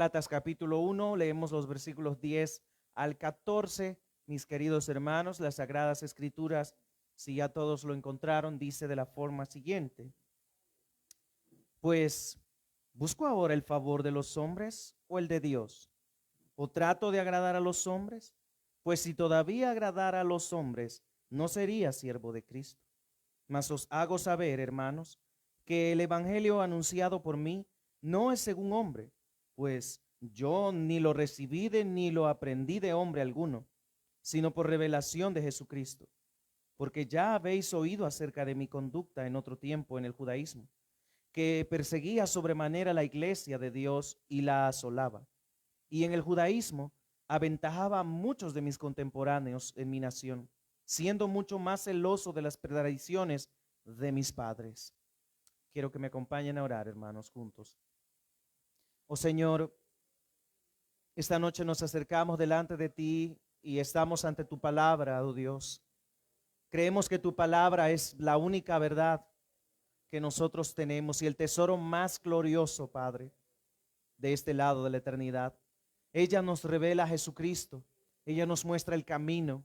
Gálatas capítulo 1, leemos los versículos 10 al 14. Mis queridos hermanos, las Sagradas Escrituras, si ya todos lo encontraron, dice de la forma siguiente: pues, ¿busco ahora el favor de los hombres o el de Dios? ¿O trato de agradar a los hombres? Pues si todavía agradara a los hombres, no sería siervo de Cristo. Mas os hago saber, hermanos, que el evangelio anunciado por mí no es según hombre, pues yo ni lo recibí ni lo aprendí de hombre alguno, sino por revelación de Jesucristo. Porque ya habéis oído acerca de mi conducta en otro tiempo en el judaísmo, que perseguía sobremanera la iglesia de Dios y la asolaba. Y en el judaísmo aventajaba a muchos de mis contemporáneos en mi nación, siendo mucho más celoso de las tradiciones de mis padres. Quiero que me acompañen a orar, hermanos, juntos. Oh Señor, esta noche nos acercamos delante de ti y estamos ante tu palabra, oh Dios. Creemos que tu palabra es la única verdad que nosotros tenemos y el tesoro más glorioso, Padre, de este lado de la eternidad. Ella nos revela a Jesucristo, ella nos muestra el camino.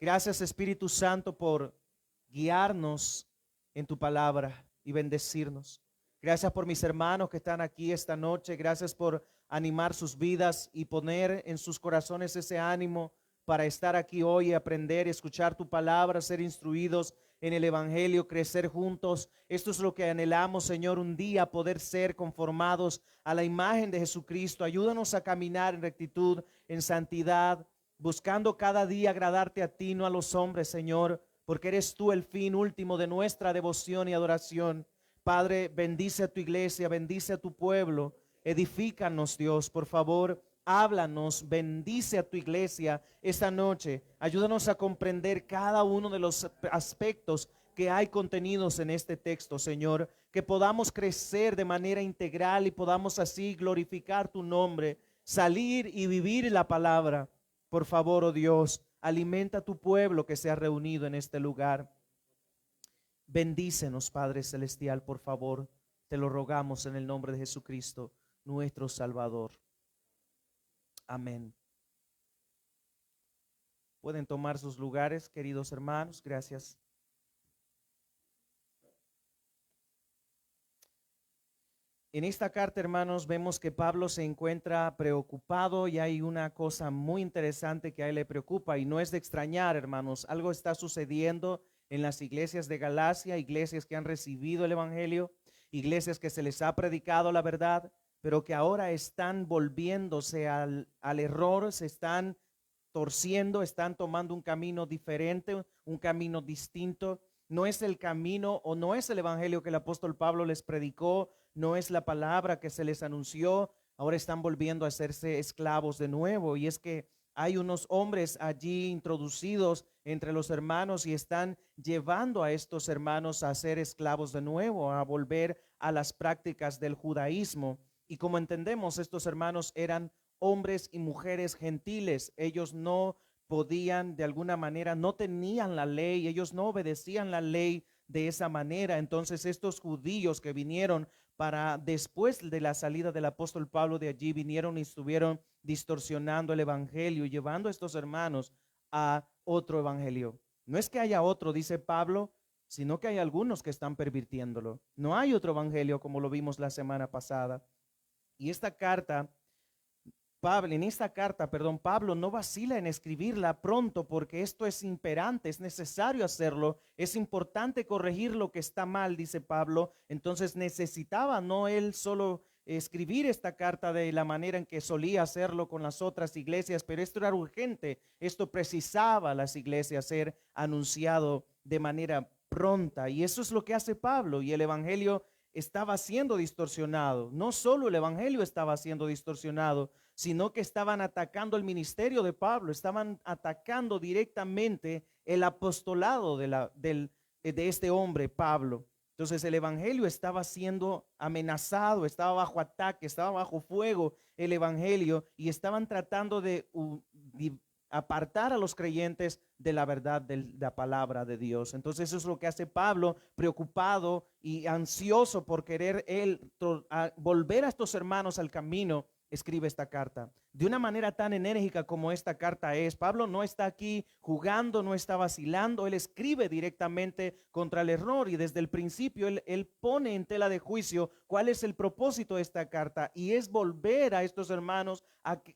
Gracias, Espíritu Santo, por guiarnos en tu palabra y bendecirnos. Gracias por mis hermanos que están aquí esta noche. Gracias por animar sus vidas y poner en sus corazones ese ánimo para estar aquí hoy y aprender, escuchar tu palabra, ser instruidos en el evangelio, crecer juntos. Esto es lo que anhelamos, Señor, un día poder ser conformados a la imagen de Jesucristo. Ayúdanos a caminar en rectitud, en santidad, buscando cada día agradarte a ti, no a los hombres, Señor, porque eres tú el fin último de nuestra devoción y adoración. Padre, bendice a tu iglesia, bendice a tu pueblo, edifícanos, Dios, por favor. Háblanos, bendice a tu iglesia esta noche. Ayúdanos a comprender cada uno de los aspectos que hay contenidos en este texto, Señor. Que podamos crecer de manera integral y podamos así glorificar tu nombre, salir y vivir la palabra. Por favor, oh Dios, alimenta a tu pueblo que se ha reunido en este lugar. Bendícenos, Padre Celestial, por favor. Te lo rogamos en el nombre de Jesucristo, nuestro Salvador. Amén. Pueden tomar sus lugares, queridos hermanos. Gracias. En esta carta, hermanos, vemos que Pablo se encuentra preocupado y hay una cosa muy interesante que a él le preocupa y no es de extrañar, hermanos. Algo está sucediendo en las iglesias de Galacia, iglesias que han recibido el evangelio, iglesias que se les ha predicado la verdad, pero que ahora están volviéndose al error, se están torciendo, están tomando un camino diferente, un camino distinto. No es el camino o no es el evangelio que el apóstol Pablo les predicó, no es la palabra que se les anunció. Ahora están volviendo a hacerse esclavos de nuevo, y es que hay unos hombres allí introducidos entre los hermanos y están llevando a estos hermanos a ser esclavos de nuevo, a volver a las prácticas del judaísmo. Y como entendemos, estos hermanos eran hombres y mujeres gentiles. Ellos no podían, de alguna manera, no tenían la ley, ellos no obedecían la ley de esa manera. Entonces estos judíos que vinieron para después de la salida del apóstol Pablo de allí, vinieron y estuvieron distorsionando el evangelio, llevando a estos hermanos a otro evangelio. No es que haya otro, dice Pablo, sino que hay algunos que están pervirtiéndolo. No hay otro evangelio como lo vimos la semana pasada. Y esta carta Pablo no vacila en escribirla pronto, porque esto es imperante, es necesario hacerlo, es importante corregir lo que está mal, dice Pablo. Entonces necesitaba no él solo escribir esta carta de la manera en que solía hacerlo con las otras iglesias, pero esto era urgente, esto precisaba a las iglesias ser anunciado de manera pronta, y eso es lo que hace Pablo. Y el evangelio estaba siendo distorsionado. No solo el evangelio estaba siendo distorsionado, sino que estaban atacando el ministerio de Pablo, estaban atacando directamente el apostolado de este hombre, Pablo. Entonces el evangelio estaba siendo amenazado, estaba bajo ataque, estaba bajo fuego el evangelio, y estaban tratando de apartar a los creyentes de la verdad de la palabra de Dios. Entonces eso es lo que hace Pablo, preocupado y ansioso por querer él volver a estos hermanos al camino escribe esta carta de una manera tan enérgica como esta carta es. Pablo no está aquí jugando, no está vacilando, él escribe directamente contra el error y desde el principio él pone en tela de juicio cuál es el propósito de esta carta y es volver a estos hermanos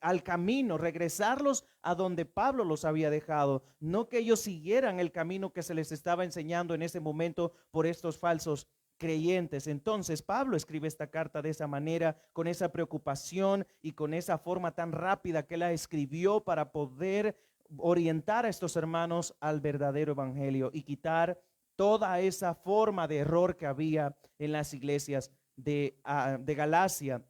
al camino, regresarlos a donde Pablo los había dejado, no que ellos siguieran el camino que se les estaba enseñando en ese momento por estos falsos creyentes. Entonces Pablo escribe esta carta de esa manera, con esa preocupación y con esa forma tan rápida que la escribió para poder orientar a estos hermanos al verdadero evangelio y quitar toda esa forma de error que había en las iglesias de Galacia.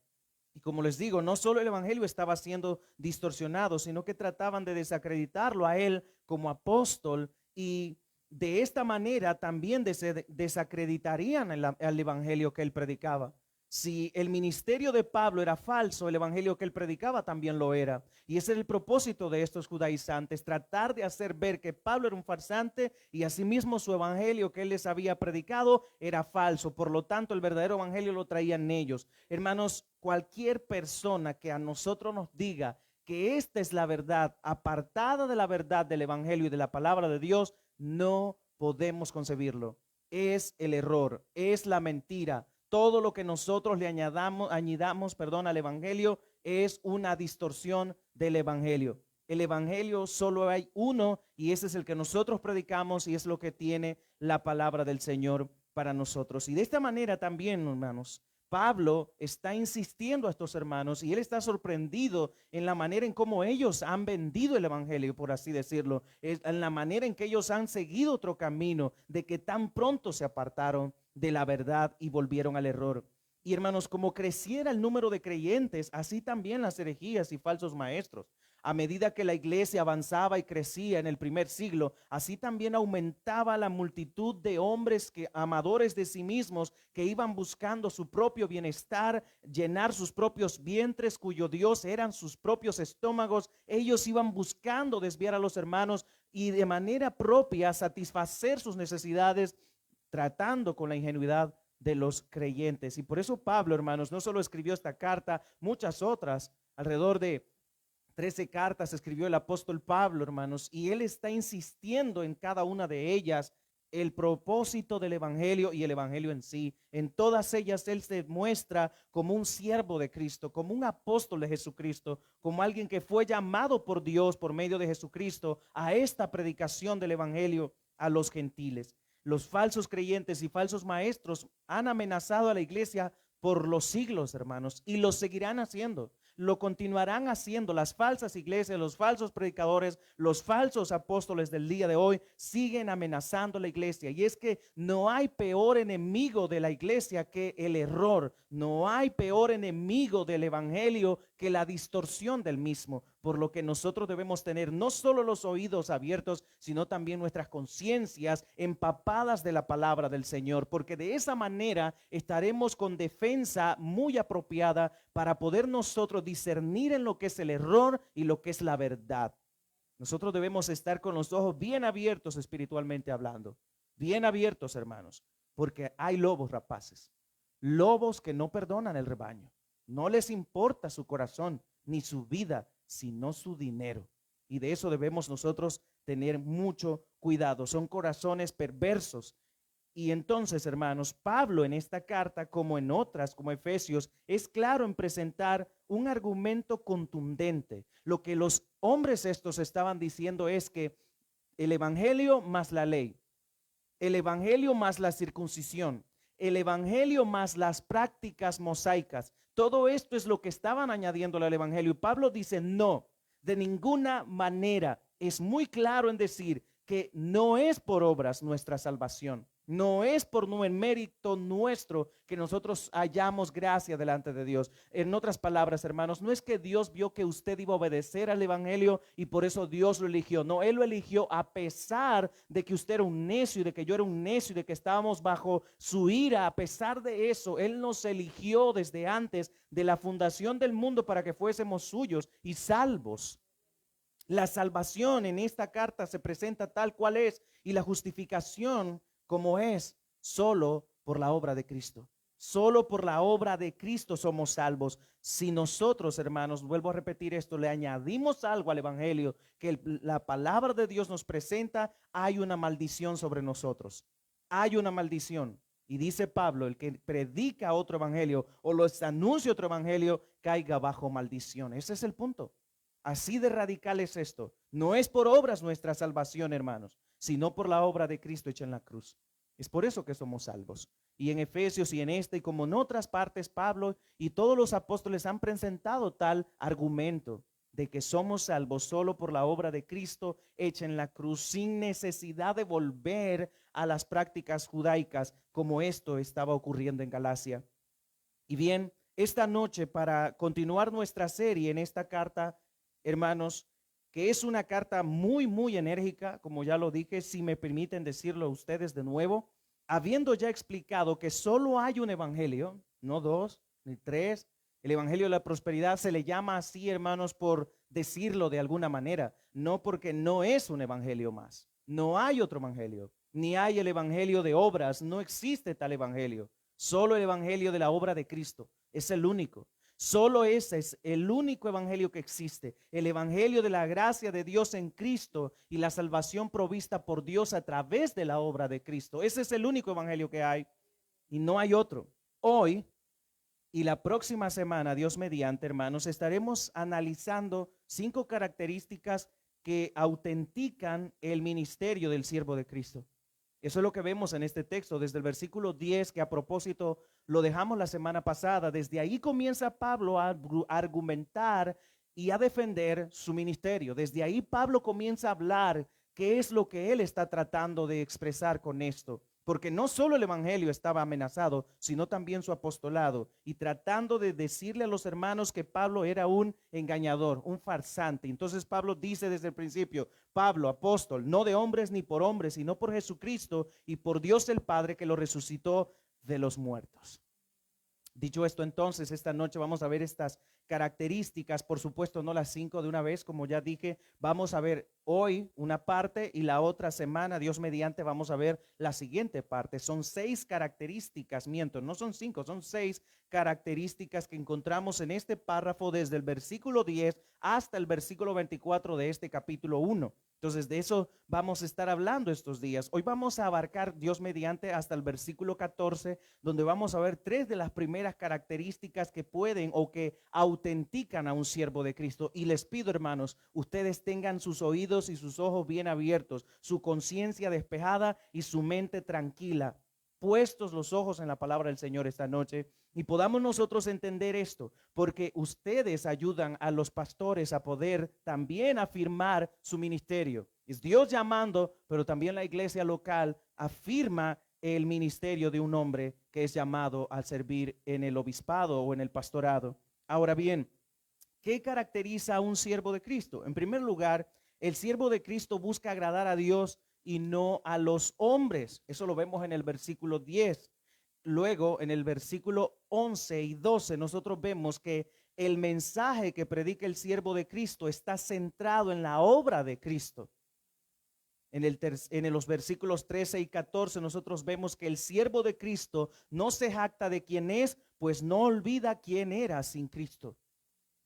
Y como les digo, no solo el evangelio estaba siendo distorsionado, sino que trataban de desacreditarlo a él como apóstol y de esta manera también desacreditarían el evangelio que él predicaba. Si el ministerio de Pablo era falso, el evangelio que él predicaba también lo era. Y ese es el propósito de estos judaizantes, tratar de hacer ver que Pablo era un farsante y asimismo su evangelio que él les había predicado era falso. Por lo tanto, el verdadero evangelio lo traían ellos. Hermanos, cualquier persona que a nosotros nos diga que esta es la verdad, apartada de la verdad del evangelio y de la palabra de Dios, no podemos concebirlo. Es el error, es la mentira. Todo lo que nosotros le añadamos al evangelio es una distorsión del evangelio. El evangelio solo hay uno y ese es el que nosotros predicamos y es lo que tiene la palabra del Señor para nosotros. Y de esta manera también, hermanos, Pablo está insistiendo a estos hermanos y él está sorprendido en la manera en cómo ellos han vendido el evangelio, por así decirlo, en la manera en que ellos han seguido otro camino, de que tan pronto se apartaron de la verdad y volvieron al error. Y hermanos, como creciera el número de creyentes, así también las herejías y falsos maestros. A medida que la iglesia avanzaba y crecía en el primer siglo, así también aumentaba la multitud de hombres amadores de sí mismos, que iban buscando su propio bienestar, llenar sus propios vientres, cuyo Dios eran sus propios estómagos. Ellos iban buscando desviar a los hermanos y de manera propia satisfacer sus necesidades, tratando con la ingenuidad de los creyentes. Y por eso Pablo, hermanos, no solo escribió esta carta, muchas otras, alrededor de 13 cartas escribió el apóstol Pablo, hermanos, y él está insistiendo en cada una de ellas el propósito del evangelio y el evangelio en sí. En todas ellas él se muestra como un siervo de Cristo, como un apóstol de Jesucristo, como alguien que fue llamado por Dios por medio de Jesucristo a esta predicación del evangelio a los gentiles. Los falsos creyentes y falsos maestros han amenazado a la iglesia por los siglos, hermanos, y lo seguirán haciendo. Lo continuarán haciendo. Las falsas iglesias, los falsos predicadores, los falsos apóstoles del día de hoy siguen amenazando la iglesia. Y es que no hay peor enemigo de la iglesia que el error. No hay peor enemigo del evangelio que la distorsión del mismo. Por lo que nosotros debemos tener no solo los oídos abiertos, sino también nuestras conciencias empapadas de la palabra del Señor, porque de esa manera estaremos con defensa muy apropiada para poder nosotros discernir en lo que es el error y lo que es la verdad. Nosotros debemos estar con los ojos bien abiertos espiritualmente hablando, bien abiertos, hermanos, porque hay lobos rapaces, lobos que no perdonan el rebaño. No les importa su corazón ni su vida, sino su dinero. Y de eso debemos nosotros tener mucho cuidado. Son corazones perversos. Y entonces, hermanos, Pablo en esta carta, como en otras, como Efesios, es claro en presentar un argumento contundente. Lo que los hombres estos estaban diciendo es que el evangelio más la ley, el evangelio más la circuncisión, el evangelio más las prácticas mosaicas, todo esto es lo que estaban añadiéndole al evangelio. Y Pablo dice: no, de ninguna manera. Es muy claro en decir que no es por obras nuestra salvación. No es por mérito nuestro que nosotros hallamos gracia delante de Dios. En otras palabras, hermanos, no es que Dios vio que usted iba a obedecer al evangelio y por eso Dios lo eligió. No, Él lo eligió a pesar de que usted era un necio y de que yo era un necio y de que estábamos bajo su ira. A pesar de eso, Él nos eligió desde antes de la fundación del mundo para que fuésemos suyos y salvos. La salvación en esta carta se presenta tal cual es y la justificación como es solo por la obra de Cristo. Solo por la obra de Cristo somos salvos. Si nosotros, hermanos, vuelvo a repetir esto, le añadimos algo al evangelio que la palabra de Dios nos presenta, hay una maldición sobre nosotros. Hay una maldición. Y dice Pablo, el que predica otro evangelio o los anuncia otro evangelio, caiga bajo maldición. Ese es el punto. Así de radical es esto. No es por obras nuestra salvación, hermanos, sino por la obra de Cristo hecha en la cruz. Es por eso que somos salvos. Y en Efesios y en esta y como en otras partes, Pablo y todos los apóstoles han presentado tal argumento de que somos salvos solo por la obra de Cristo hecha en la cruz, sin necesidad de volver a las prácticas judaicas como esto estaba ocurriendo en Galacia. Y bien, esta noche, para continuar nuestra serie en esta carta, hermanos, que es una carta muy enérgica, como ya lo dije, si me permiten decirlo a ustedes de nuevo, habiendo ya explicado que solo hay un evangelio, no dos ni tres. El evangelio de la prosperidad se le llama así, hermanos, por decirlo de alguna manera, no porque no es un evangelio más. No hay otro evangelio, ni hay el evangelio de obras, no existe tal evangelio. Solo el evangelio de la obra de Cristo es el único. Solo ese es el único evangelio que existe, el evangelio de la gracia de Dios en Cristo y la salvación provista por Dios a través de la obra de Cristo. Ese es el único evangelio que hay y no hay otro. Hoy y la próxima semana, Dios mediante, hermanos, estaremos analizando 5 características que autentican el ministerio del siervo de Cristo. Eso es lo que vemos en este texto, desde el versículo 10, que a propósito lo dejamos la semana pasada. Desde ahí comienza Pablo a argumentar y a defender su ministerio. Desde ahí Pablo comienza a hablar qué es lo que él está tratando de expresar con esto. Porque no solo el evangelio estaba amenazado, sino también su apostolado, y tratando de decirle a los hermanos que Pablo era un engañador, un farsante. Entonces Pablo dice desde el principio: Pablo, apóstol, no de hombres ni por hombres, sino por Jesucristo y por Dios el Padre que lo resucitó de los muertos. Dicho esto, entonces, esta noche vamos a ver estas características, por supuesto no las 5 de una vez, como ya dije. Vamos a ver hoy una parte y la otra semana, Dios mediante, vamos a ver la siguiente parte. Son 6 características, no son 5, son 6 características que encontramos en este párrafo desde el versículo 10 hasta el versículo 24 de este capítulo 1. Entonces de eso vamos a estar hablando estos días. Hoy vamos a abarcar, Dios mediante, hasta el versículo 14, donde vamos a ver 3 de las primeras características que pueden o que autentican a un siervo de Cristo. Y les pido, hermanos, ustedes tengan sus oídos y sus ojos bien abiertos, su conciencia despejada y su mente tranquila, puestos los ojos en la palabra del Señor esta noche, y podamos nosotros entender esto, porque ustedes ayudan a los pastores a poder también afirmar su ministerio. Es Dios llamando, pero también la iglesia local afirma el ministerio de un hombre que es llamado a servir en el obispado o en el pastorado. Ahora bien, ¿qué caracteriza a un siervo de Cristo? En primer lugar, el siervo de Cristo busca agradar a Dios y no a los hombres. Eso lo vemos en el versículo 10. Luego, en el versículo 11 y 12, nosotros vemos que el mensaje que predica el siervo de Cristo está centrado en la obra de Cristo. En los versículos 13 y 14 nosotros vemos que el siervo de Cristo no se jacta de quién es, pues no olvida quién era sin Cristo.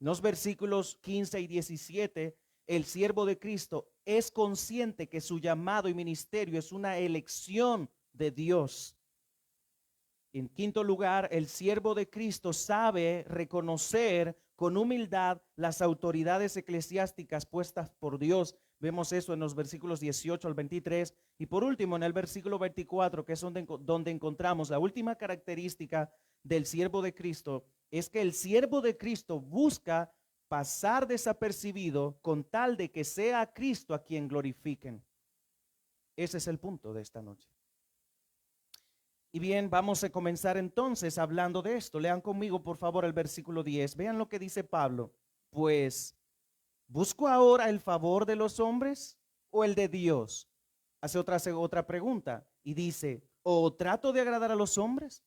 En los versículos 15 y 17, el siervo de Cristo es consciente que su llamado y ministerio es una elección de Dios. En quinto lugar, el siervo de Cristo sabe reconocer con humildad las autoridades eclesiásticas puestas por Dios. Vemos eso en los versículos 18 al 23. Y por último, en el versículo 24, que es donde encontramos la última característica del siervo de Cristo, es que el siervo de Cristo busca pasar desapercibido con tal de que sea Cristo a quien glorifiquen. Ese es el punto de esta noche. Y bien, vamos a comenzar entonces hablando de esto. Lean conmigo, por favor, el versículo 10. Vean lo que dice Pablo. Pues, ¿busco ahora el favor de los hombres o el de Dios? Hace otra pregunta y dice, ¿o trato de agradar a los hombres?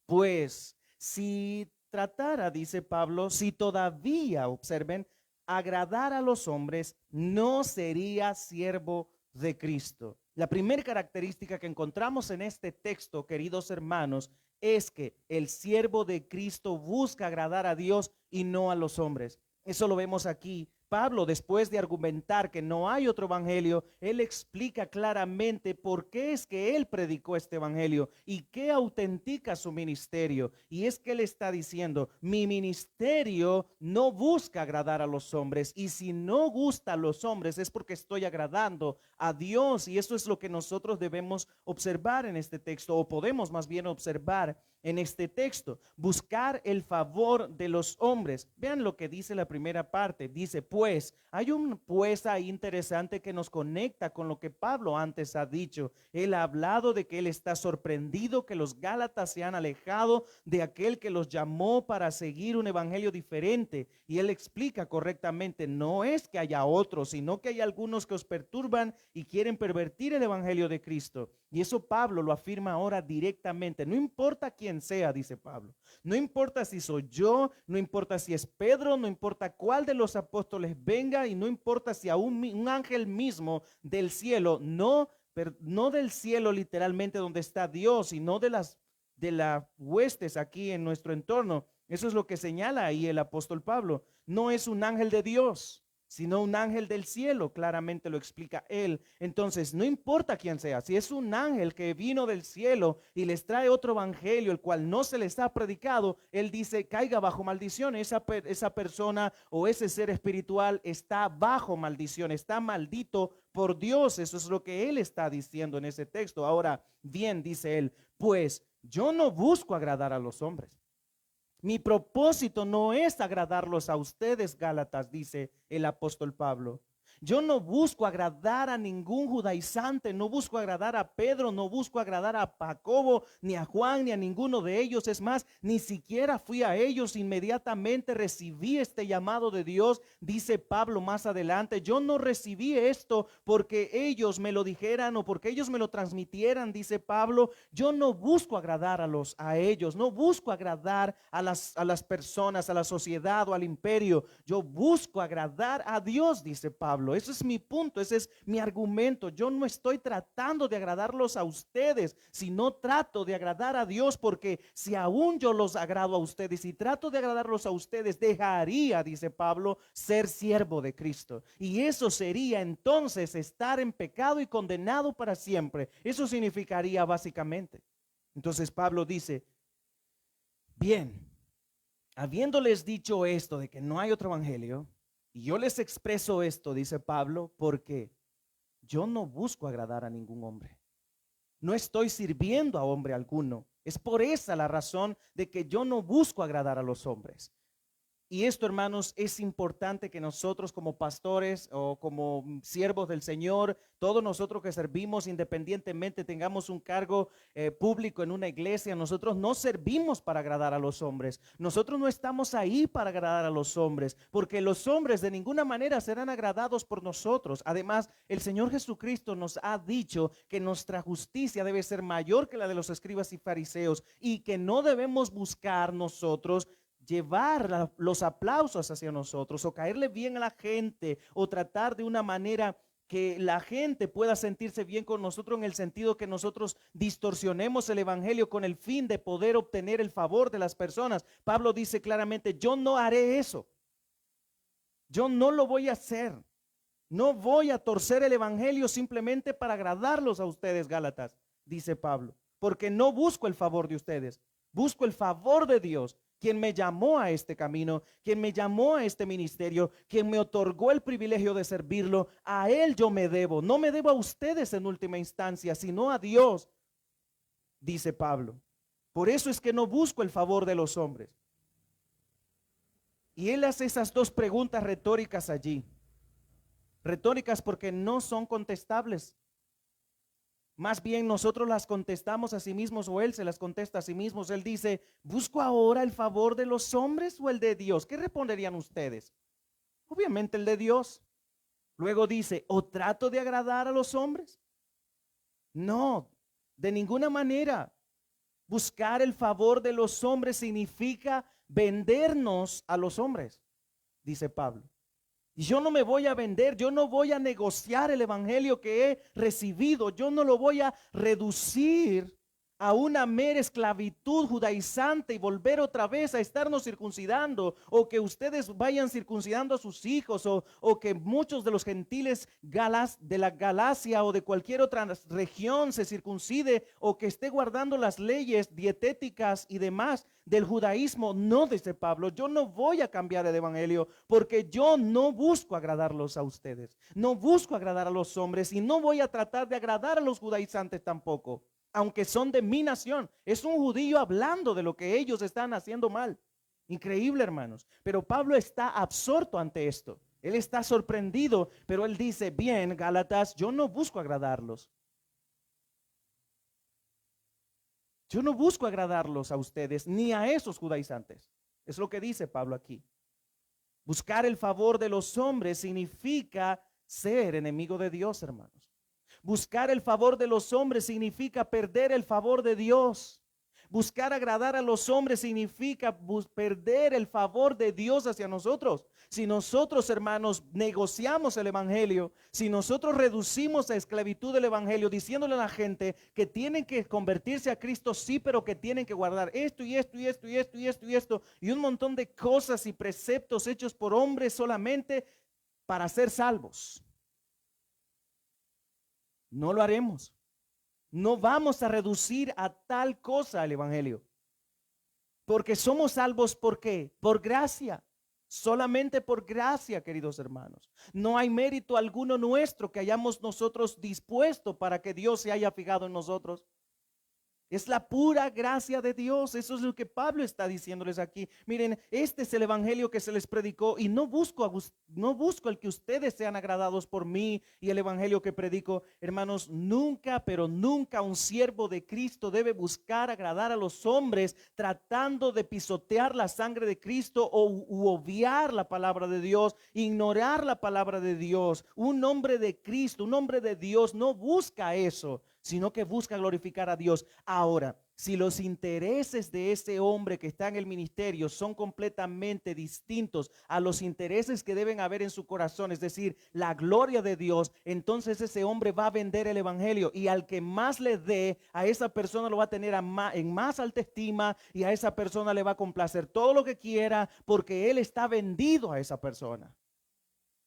Pues, si tratara, dice Pablo, si todavía, observen, agradar a los hombres, no sería siervo de Cristo. La primera característica que encontramos en este texto, queridos hermanos, es que el siervo de Cristo busca agradar a Dios y no a los hombres. Eso lo vemos aquí. Pablo, después de argumentar que no hay otro evangelio, él explica claramente por qué es que él predicó este evangelio y qué autentica su ministerio. Y es que él está diciendo, mi ministerio no busca agradar a los hombres, y si no gusta a los hombres es porque estoy agradando a Dios. Y eso es lo que nosotros debemos observar en este texto, o podemos más bien observar en este texto, buscar el favor de los hombres. Vean lo que dice la primera parte. Dice, pues, hay un pues ahí interesante que nos conecta con lo que Pablo antes ha dicho. Él ha hablado de que él está sorprendido que los Gálatas se han alejado de aquel que los llamó para seguir un evangelio diferente. Y él explica correctamente, no es que haya otros, sino que hay algunos que os perturban y quieren pervertir el evangelio de Cristo. Y eso Pablo lo afirma ahora directamente. No importa quién sea, dice Pablo. No importa si soy yo, no importa si es Pedro, no importa cuál de los apóstoles venga, y no importa si a un ángel mismo del cielo, no del cielo literalmente donde está Dios, sino de las huestes aquí en nuestro entorno. Eso es lo que señala ahí el apóstol Pablo. No es un ángel de Dios, sino un ángel del cielo, claramente lo explica él. Entonces, no importa quién sea, si es un ángel que vino del cielo y les trae otro evangelio, el cual no se les ha predicado, él dice, caiga bajo maldición. Esa persona o ese ser espiritual está bajo maldición, está maldito por Dios. Eso es lo que él está diciendo en ese texto. Ahora, bien, dice él, pues yo no busco agradar a los hombres. Mi propósito no es agradarlos a ustedes, Gálatas, dice el apóstol Pablo. Yo no busco agradar a ningún judaizante, no busco agradar a Pedro, no busco agradar a Jacobo, ni a Juan, ni a ninguno de ellos. Es más, ni siquiera fui a ellos, inmediatamente recibí este llamado de Dios, dice Pablo más adelante. Yo no recibí esto porque ellos me lo dijeran o porque ellos me lo transmitieran, dice Pablo. Yo no busco agradar a ellos, no busco agradar a las personas, a la sociedad o al imperio. Yo busco agradar a Dios, dice Pablo. Ese es mi punto, ese es mi argumento. Yo no estoy tratando de agradarlos a ustedes, sino trato de agradar a Dios, porque si aún yo los agrado a ustedes y trato de agradarlos a ustedes, dejaría, dice Pablo, ser siervo de Cristo. Y eso sería entonces estar en pecado y condenado para siempre. Eso significaría básicamente. Entonces Pablo dice, bien, habiéndoles dicho esto de que no hay otro evangelio, y yo les expreso esto, dice Pablo, porque yo no busco agradar a ningún hombre. No estoy sirviendo a hombre alguno. Es por esa la razón de que yo no busco agradar a los hombres. Y esto, hermanos, es importante que nosotros como pastores o como siervos del Señor, todos nosotros que servimos independientemente, tengamos un cargo público en una iglesia, nosotros no servimos para agradar a los hombres. Nosotros no estamos ahí para agradar a los hombres, porque los hombres de ninguna manera serán agradados por nosotros. Además, el Señor Jesucristo nos ha dicho que nuestra justicia debe ser mayor que la de los escribas y fariseos, y que no debemos buscar nosotros llevar los aplausos hacia nosotros o caerle bien a la gente o tratar de una manera que la gente pueda sentirse bien con nosotros, en el sentido que nosotros distorsionemos el evangelio con el fin de poder obtener el favor de las personas. Pablo dice claramente, yo no haré eso. Yo no lo voy a hacer. No voy a torcer el evangelio simplemente para agradarlos a ustedes, Gálatas, dice Pablo, porque no busco el favor de ustedes, busco el favor de Dios, quien me llamó a este camino, quien me llamó a este ministerio, quien me otorgó el privilegio de servirlo. A Él yo me debo. No me debo a ustedes en última instancia, sino a Dios, dice Pablo. Por eso es que no busco el favor de los hombres. Y él hace esas dos preguntas retóricas allí. Retóricas porque no son contestables. Más bien nosotros las contestamos a sí mismos, o él se las contesta a sí mismos. Él dice, ¿busco ahora el favor de los hombres o el de Dios? ¿Qué responderían ustedes? Obviamente el de Dios. Luego dice, ¿o trato de agradar a los hombres? No, de ninguna manera. Buscar el favor de los hombres significa vendernos a los hombres, dice Pablo. Y yo no me voy a vender, yo no voy a negociar el evangelio que he recibido, yo no lo voy a reducir a una mera esclavitud judaizante y volver otra vez a estarnos circuncidando, o que ustedes vayan circuncidando a sus hijos, o que muchos de los gentiles de la Galacia o de cualquier otra región se circuncide, o que esté guardando las leyes dietéticas y demás del judaísmo. No, dice Pablo, yo no voy a cambiar el evangelio, porque yo no busco agradarlos a ustedes, no busco agradar a los hombres, y no voy a tratar de agradar a los judaizantes tampoco, aunque son de mi nación. Es un judío hablando de lo que ellos están haciendo mal. Increíble, hermanos. Pero Pablo está absorto ante esto. Él está sorprendido, pero él dice, bien, Gálatas, yo no busco agradarlos. Yo no busco agradarlos a ustedes, ni a esos judaizantes. Es lo que dice Pablo aquí. Buscar el favor de los hombres significa ser enemigo de Dios, hermanos. Buscar el favor de los hombres significa perder el favor de Dios. Buscar agradar a los hombres significa perder el favor de Dios hacia nosotros. Si nosotros, hermanos, negociamos el evangelio, si nosotros reducimos la esclavitud del evangelio, diciéndole a la gente que tienen que convertirse a Cristo, sí, pero que tienen que guardar esto y esto y esto y esto y esto y esto, y un montón de cosas y preceptos hechos por hombres solamente para ser salvos, no lo haremos. No vamos a reducir a tal cosa el evangelio. Porque somos salvos, ¿por qué? Por gracia. Solamente por gracia, queridos hermanos. No hay mérito alguno nuestro que hayamos nosotros dispuesto para que Dios se haya fijado en nosotros. Es la pura gracia de Dios. Eso es lo que Pablo está diciéndoles aquí. Miren, este es el evangelio que se les predicó, y no busco el que ustedes sean agradados por mí y el evangelio que predico. Hermanos, nunca, pero nunca un siervo de Cristo debe buscar agradar a los hombres tratando de pisotear la sangre de Cristo u obviar la palabra de Dios, ignorar la palabra de Dios. Un hombre de Cristo, un hombre de Dios no busca eso, sino que busca glorificar a Dios. Ahora, si los intereses de ese hombre que está en el ministerio son completamente distintos a los intereses que deben haber en su corazón, es decir, la gloria de Dios, entonces ese hombre va a vender el evangelio, y al que más le dé, a esa persona lo va a tener en más alta estima, y a esa persona le va a complacer todo lo que quiera, porque él está vendido a esa persona.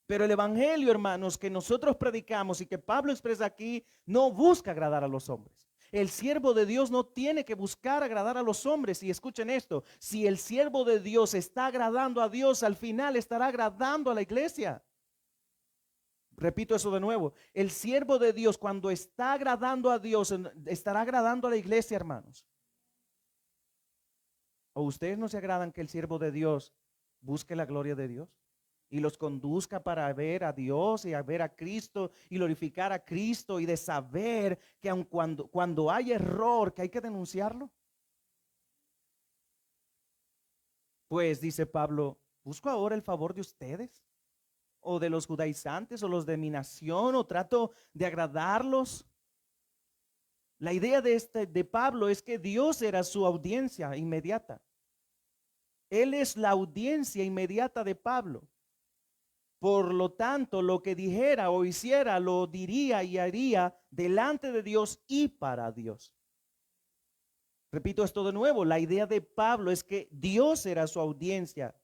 Pero el evangelio, hermanos, que nosotros predicamos y que Pablo expresa aquí, no busca agradar a los hombres. El siervo de Dios no tiene que buscar agradar a los hombres. Y escuchen esto, si el siervo de Dios está agradando a Dios, al final estará agradando a la iglesia. Repito eso de nuevo, el siervo de Dios, cuando está agradando a Dios, estará agradando a la iglesia, hermanos. ¿O ustedes no se agradan que el siervo de Dios busque la gloria de Dios y los conduzca para ver a Dios y a ver a Cristo y glorificar a Cristo, y de saber que aun cuando hay error, que hay que denunciarlo? Pues dice Pablo, ¿busco ahora el favor de ustedes o de los judaizantes o los de mi nación, o trato de agradarlos? La idea de Pablo es que Dios era su audiencia inmediata. Él es la audiencia inmediata de Pablo. Por lo tanto, lo que dijera o hiciera, lo diría y haría delante de Dios y para Dios. Repito esto de nuevo, la idea de Pablo es que Dios era su audiencia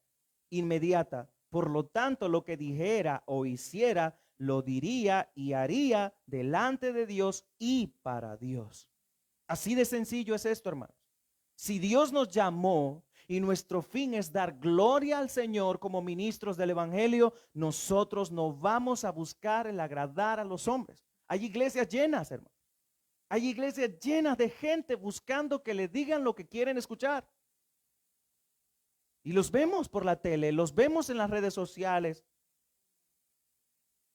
inmediata. Por lo tanto, lo que dijera o hiciera, lo diría y haría delante de Dios y para Dios. Así de sencillo es esto, hermanos. Si Dios nos llamó y nuestro fin es dar gloria al Señor como ministros del evangelio, nosotros no vamos a buscar el agradar a los hombres. Hay iglesias llenas, hermano. Hay iglesias llenas de gente buscando que le digan lo que quieren escuchar. Y los vemos por la tele, los vemos en las redes sociales.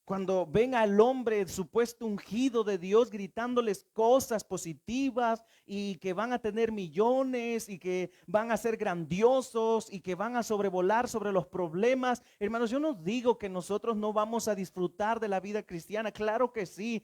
Cuando ven al hombre supuesto ungido de Dios gritándoles cosas positivas y que van a tener millones y que van a ser grandiosos y que van a sobrevolar sobre los problemas. Hermanos, yo no digo que nosotros no vamos a disfrutar de la vida cristiana. Claro que sí.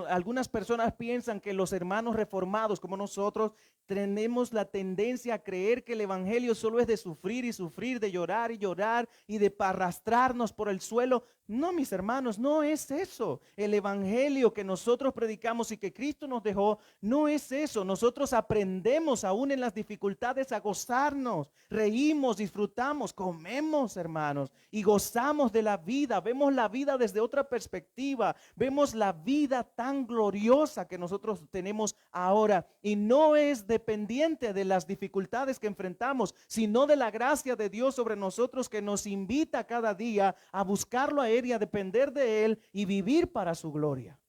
Algunas personas piensan que los hermanos reformados como nosotros tenemos la tendencia a creer que el evangelio solo es de sufrir y sufrir, de llorar y llorar y de arrastrarnos por el suelo. No, mis hermanos. hermanos, no es eso. El evangelio que nosotros predicamos y que Cristo nos dejó, no es eso. Nosotros aprendemos aún en las dificultades a gozarnos, reímos, disfrutamos, comemos, hermanos, y gozamos de la vida. Vemos la vida desde otra perspectiva. Vemos la vida tan gloriosa que nosotros tenemos ahora, y no es dependiente de las dificultades que enfrentamos, sino de la gracia de Dios sobre nosotros, que nos invita cada día a buscarlo a Él y a depender de Él y vivir para su gloria.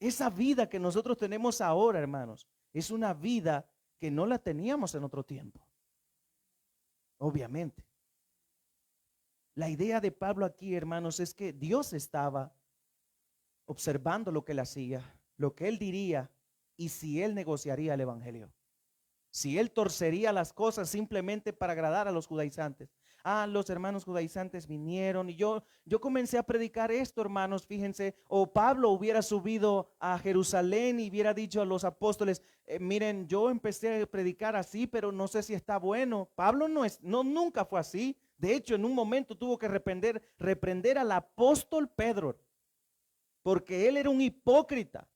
Esa vida que nosotros tenemos ahora, hermanos, es una vida que no la teníamos en otro tiempo. Obviamente. La idea de Pablo aquí, hermanos, es que Dios estaba observando lo que él hacía, lo que él diría, y si él negociaría el evangelio. Si él torcería las cosas simplemente para agradar a los judaizantes. Los hermanos judaizantes vinieron y yo comencé a predicar esto, hermanos, fíjense. O Pablo hubiera subido a Jerusalén y hubiera dicho a los apóstoles, miren, yo empecé a predicar así, pero no sé si está bueno. Pablo nunca fue así. De hecho, en un momento tuvo que reprender al apóstol Pedro, porque él era un hipócrita.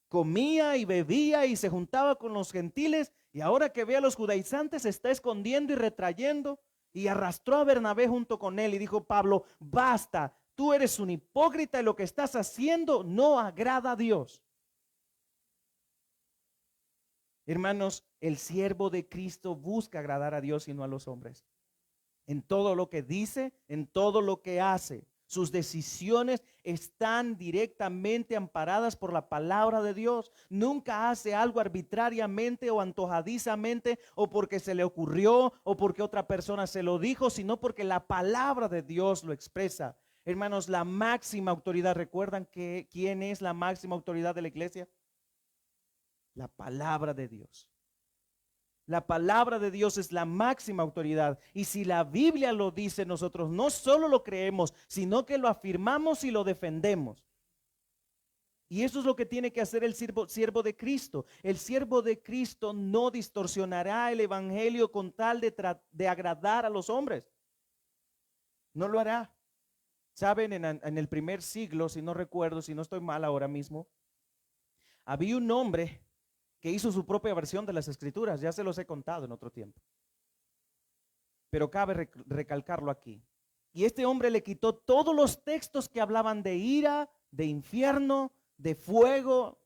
Comía y bebía y se juntaba con los gentiles, y ahora que ve a los judaizantes se está escondiendo y retrayendo, y arrastró a Bernabé junto con él y dijo: Pablo, basta, tú eres un hipócrita y lo que estás haciendo no agrada a Dios. Hermanos, el siervo de Cristo busca agradar a Dios y no a los hombres. En todo lo que dice, en todo lo que hace. Sus decisiones están directamente amparadas por la palabra de Dios. Nunca hace algo arbitrariamente o antojadizamente, o porque se le ocurrió o porque otra persona se lo dijo, sino porque la palabra de Dios lo expresa. Hermanos, la máxima autoridad, ¿recuerdan quién es la máxima autoridad de la iglesia? La palabra de Dios. La palabra de Dios es la máxima autoridad, y si la Biblia lo dice, nosotros no solo lo creemos, sino que lo afirmamos y lo defendemos. Y eso es lo que tiene que hacer el siervo de Cristo. El siervo de Cristo no distorsionará el evangelio con tal de agradar a los hombres. No lo hará. Saben, en el primer siglo, si no recuerdo, si no estoy mal ahora mismo, había un hombre que hizo su propia versión de las escrituras. Ya se los he contado en otro tiempo, pero cabe recalcarlo aquí. Y este hombre le quitó todos los textos que hablaban de ira, de infierno, de fuego,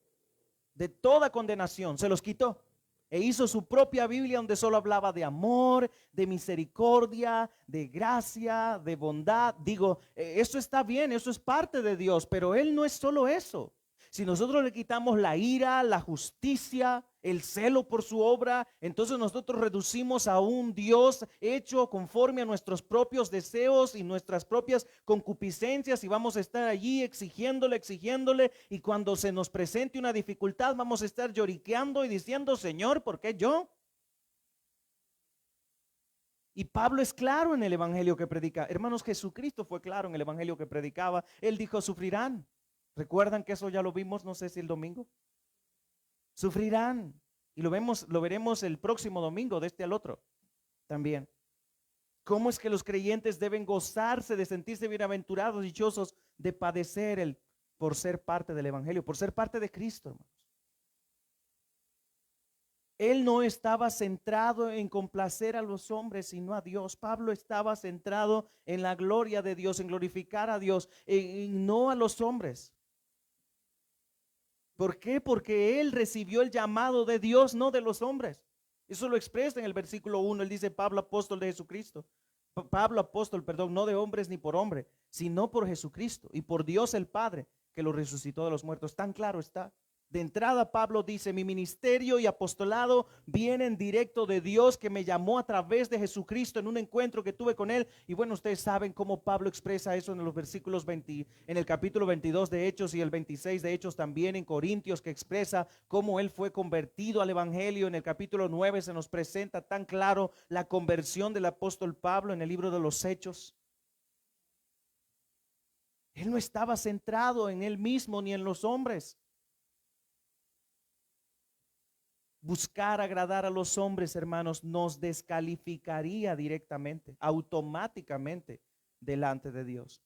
de toda condenación. Se los quitó e hizo su propia Biblia, donde solo hablaba de amor, de misericordia, de gracia, de bondad. Digo, eso está bien, eso es parte de Dios, pero Él no es solo eso. Si nosotros le quitamos la ira, la justicia, el celo por su obra, entonces nosotros reducimos a un Dios hecho conforme a nuestros propios deseos y nuestras propias concupiscencias, y vamos a estar allí exigiéndole, y cuando se nos presente una dificultad vamos a estar lloriqueando y diciendo: Señor, ¿por qué yo? Y Pablo es claro en el evangelio que predica. Hermanos, Jesucristo fue claro en el evangelio que predicaba. Él dijo: sufrirán. ¿Recuerdan que eso ya lo vimos? No sé si el domingo. Sufrirán. Y lo veremos el próximo domingo, de este al otro también. ¿Cómo es que los creyentes deben gozarse, de sentirse bienaventurados, dichosos, de padecer por ser parte del evangelio, por ser parte de Cristo, hermanos? Él no estaba centrado en complacer a los hombres, sino a Dios. Pablo estaba centrado en la gloria de Dios, en glorificar a Dios, y no a los hombres. ¿Por qué? Porque él recibió el llamado de Dios, no de los hombres. Eso lo expresa en el versículo 1. Él dice: Pablo, apóstol de Jesucristo. Pablo, apóstol, perdón, no de hombres ni por hombre, sino por Jesucristo y por Dios el Padre, que lo resucitó de los muertos. Tan claro está. De entrada, Pablo dice: mi ministerio y apostolado vienen directo de Dios, que me llamó a través de Jesucristo en un encuentro que tuve con él. Y bueno, ustedes saben cómo Pablo expresa eso en los versículos 20, en el capítulo 22 de Hechos y el 26 de Hechos también en Corintios, que expresa cómo él fue convertido al evangelio. En el capítulo 9 se nos presenta tan claro la conversión del apóstol Pablo en el libro de los Hechos. Él no estaba centrado en él mismo ni en los hombres. Buscar agradar a los hombres, hermanos, nos descalificaría directamente, automáticamente, delante de Dios.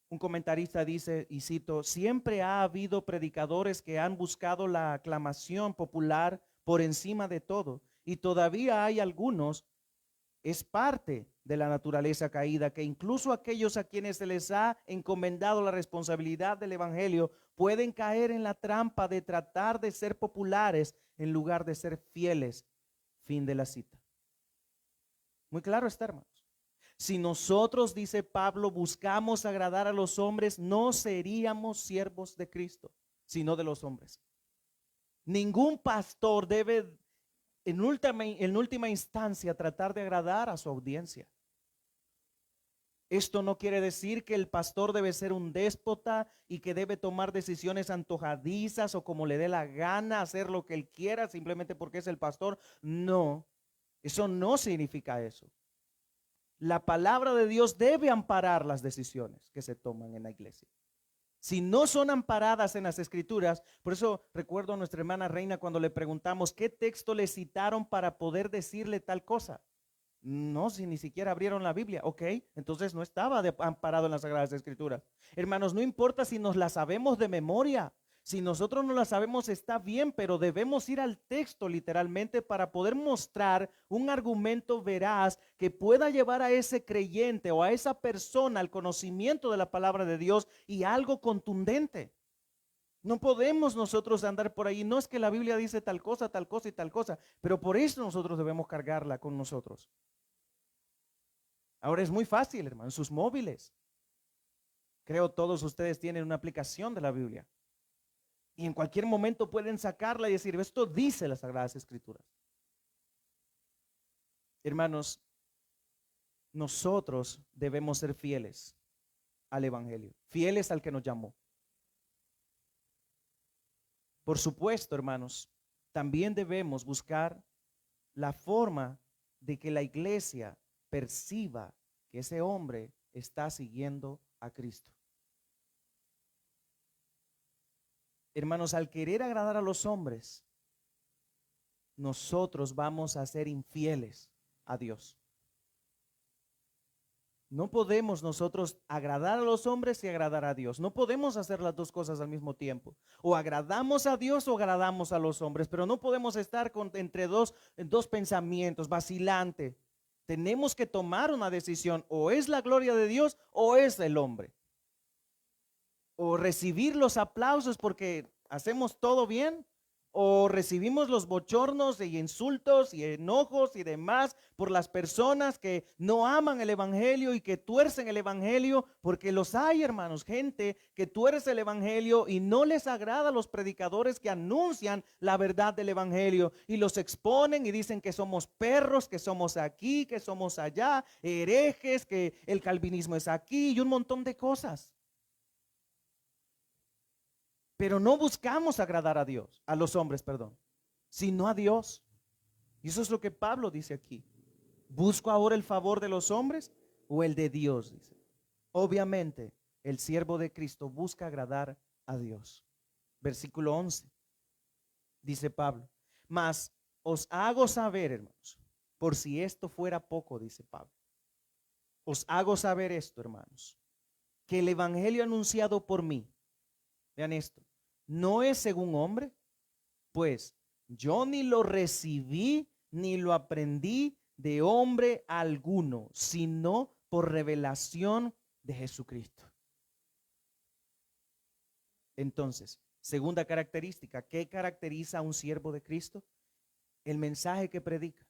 Un comentarista dice, y cito, siempre ha habido predicadores que han buscado la aclamación popular por encima de todo, y todavía hay algunos, es parte de la naturaleza caída, que incluso aquellos a quienes se les ha encomendado la responsabilidad del evangelio pueden caer en la trampa de tratar de ser populares en lugar de ser fieles. Fin de la cita. Muy claro está, hermanos. Si nosotros, dice Pablo, buscamos agradar a los hombres, no seríamos siervos de Cristo, sino de los hombres. Ningún pastor debe en última instancia tratar de agradar a su audiencia. Esto no quiere decir que el pastor debe ser un déspota y que debe tomar decisiones antojadizas o como le dé la gana, hacer lo que él quiera simplemente porque es el pastor. No, eso no significa eso. La palabra de Dios debe amparar las decisiones que se toman en la iglesia. Si no son amparadas en las escrituras, por eso recuerdo a nuestra hermana Reina cuando le preguntamos qué texto le citaron para poder decirle tal cosa. No, si ni siquiera abrieron la Biblia, ok, entonces no estaba amparado en las Sagradas Escrituras. Hermanos, no importa si nos la sabemos de memoria, si nosotros no la sabemos está bien, pero debemos ir al texto literalmente para poder mostrar un argumento veraz que pueda llevar a ese creyente o a esa persona al conocimiento de la palabra de Dios y algo contundente. No podemos nosotros andar por ahí, no es que la Biblia dice tal cosa y tal cosa, pero por eso nosotros debemos cargarla con nosotros. Ahora es muy fácil, hermano, sus móviles. Creo todos ustedes tienen una aplicación de la Biblia. Y en cualquier momento pueden sacarla y decir, esto dice las Sagradas Escrituras. Hermanos, nosotros debemos ser fieles al Evangelio, fieles al que nos llamó. Por supuesto, hermanos, también debemos buscar la forma de que la iglesia perciba que ese hombre está siguiendo a Cristo. Hermanos, al querer agradar a los hombres, nosotros vamos a ser infieles a Dios. No podemos nosotros agradar a los hombres y agradar a Dios. No podemos hacer las dos cosas al mismo tiempo. O agradamos a Dios o agradamos a los hombres, pero no podemos estar entre dos pensamientos, vacilante. Tenemos que tomar una decisión, o es la gloria de Dios o es el hombre. O recibir los aplausos porque hacemos todo bien, o recibimos los bochornos y insultos y enojos y demás por las personas que no aman el evangelio y que tuercen el evangelio, porque los hay, hermanos, gente que tuerce el evangelio y no les agrada a los predicadores que anuncian la verdad del evangelio y los exponen y dicen que somos perros, que somos aquí, que somos allá, herejes, que el calvinismo es aquí y un montón de cosas. Pero no buscamos agradar a Dios, a los hombres, perdón, sino a Dios. Y eso es lo que Pablo dice aquí. ¿Busco ahora el favor de los hombres o el de Dios? Dice. Obviamente, el siervo de Cristo busca agradar a Dios. Versículo 11. Dice Pablo, mas os hago saber, hermanos, por si esto fuera poco, dice Pablo. Os hago saber esto, hermanos, que el evangelio anunciado por mí, vean esto, no es según hombre, pues yo ni lo recibí ni lo aprendí de hombre alguno, sino por revelación de Jesucristo. Entonces, segunda característica, ¿qué caracteriza a un siervo de Cristo? El mensaje que predica.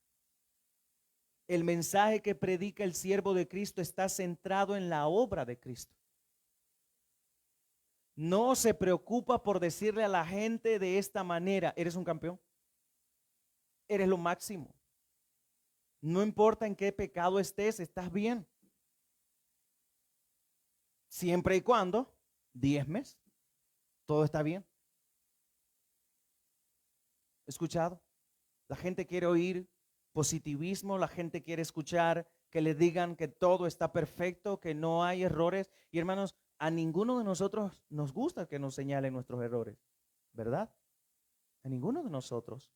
El mensaje que predica el siervo de Cristo está centrado en la obra de Cristo. No se preocupa por decirle a la gente de esta manera, eres un campeón, eres lo máximo. No importa en qué pecado estés, estás bien. Siempre y cuando diezmes, todo está bien. ¿Escuchado? La gente quiere oír positivismo, la gente quiere escuchar que le digan que todo está perfecto, que no hay errores. Y hermanos, a ninguno de nosotros nos gusta que nos señalen nuestros errores, ¿verdad? A ninguno de nosotros.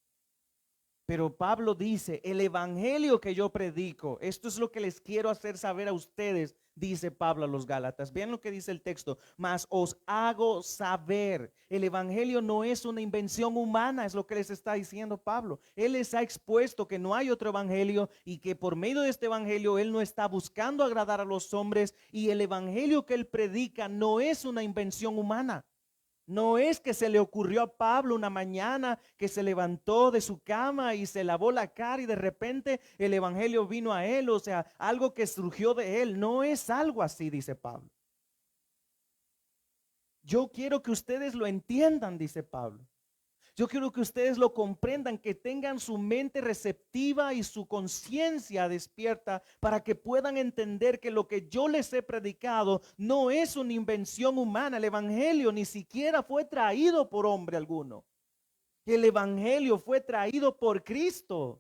Pero Pablo dice, el evangelio que yo predico, esto es lo que les quiero hacer saber a ustedes, dice Pablo a los Gálatas. Vean lo que dice el texto, mas os hago saber, el evangelio no es una invención humana, es lo que les está diciendo Pablo. Él les ha expuesto que no hay otro evangelio y que por medio de este evangelio él no está buscando agradar a los hombres, y el evangelio que él predica no es una invención humana. No es que se le ocurrió a Pablo una mañana que se levantó de su cama y se lavó la cara y de repente el evangelio vino a él, o sea, algo que surgió de él. No es algo así, dice Pablo. Yo quiero que ustedes lo entiendan, dice Pablo. Yo quiero que ustedes lo comprendan, que tengan su mente receptiva y su conciencia despierta para que puedan entender que lo que yo les he predicado no es una invención humana. El evangelio ni siquiera fue traído por hombre alguno. El evangelio fue traído por Cristo.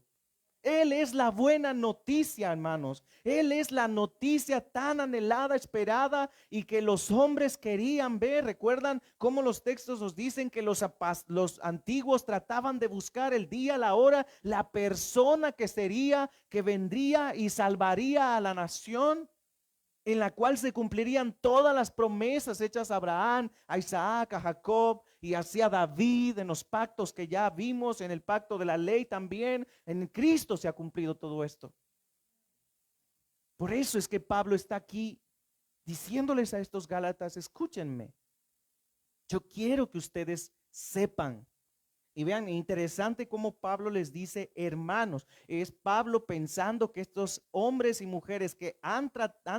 Él es la buena noticia, hermanos. Él es la noticia tan anhelada, esperada y que los hombres querían ver. ¿Recuerdan cómo los textos nos dicen que los antiguos trataban de buscar el día, la hora, la persona que sería, que vendría y salvaría a la nación? En la cual se cumplirían todas las promesas hechas a Abraham, a Isaac, a Jacob y hacia David en los pactos que ya vimos, en el pacto de la ley también. En Cristo se ha cumplido todo esto. Por eso es que Pablo está aquí diciéndoles a estos Gálatas, escúchenme, yo quiero que ustedes sepan. Y vean, interesante cómo Pablo les dice hermanos. Es Pablo pensando que estos hombres y mujeres que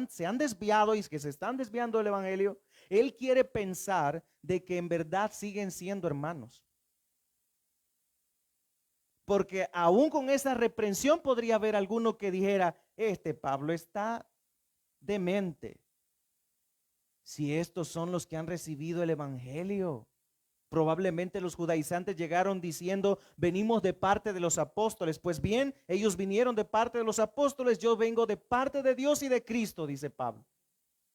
se han desviado y que se están desviando del evangelio, él quiere pensar de que en verdad siguen siendo hermanos. Porque aún con esa reprensión podría haber alguno que dijera, este Pablo está demente. Si estos son los que han recibido el evangelio. Probablemente los judaizantes llegaron diciendo, venimos de parte de los apóstoles. Pues bien, ellos vinieron de parte de los apóstoles, yo vengo de parte de Dios y de Cristo, dice Pablo.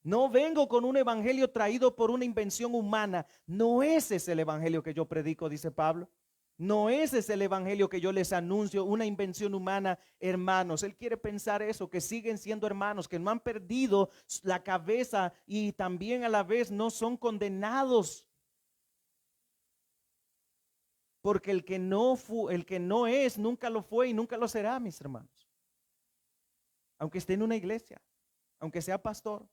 No vengo con un evangelio traído por una invención humana. No ese es el evangelio que yo predico, dice Pablo. No ese es el evangelio que yo les anuncio, una invención humana, hermanos. Él quiere pensar eso, que siguen siendo hermanos, que no han perdido la cabeza y también a la vez no son condenados. Porque el que no es, nunca lo fue y nunca lo será, mis hermanos. Aunque esté en una iglesia, aunque sea pastor.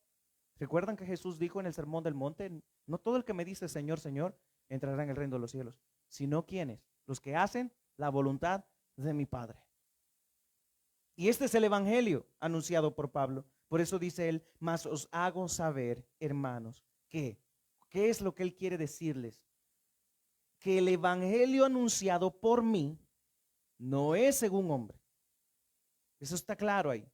¿Recuerdan que Jesús dijo en el Sermón del Monte? No todo el que me dice Señor, Señor, entrará en el reino de los cielos, sino quienes, los que hacen la voluntad de mi Padre. Y este es el evangelio anunciado por Pablo. Por eso dice él, mas os hago saber, hermanos, ¿qué es lo que él quiere decirles? Que el evangelio anunciado por mí no es según hombre. Eso está claro ahí.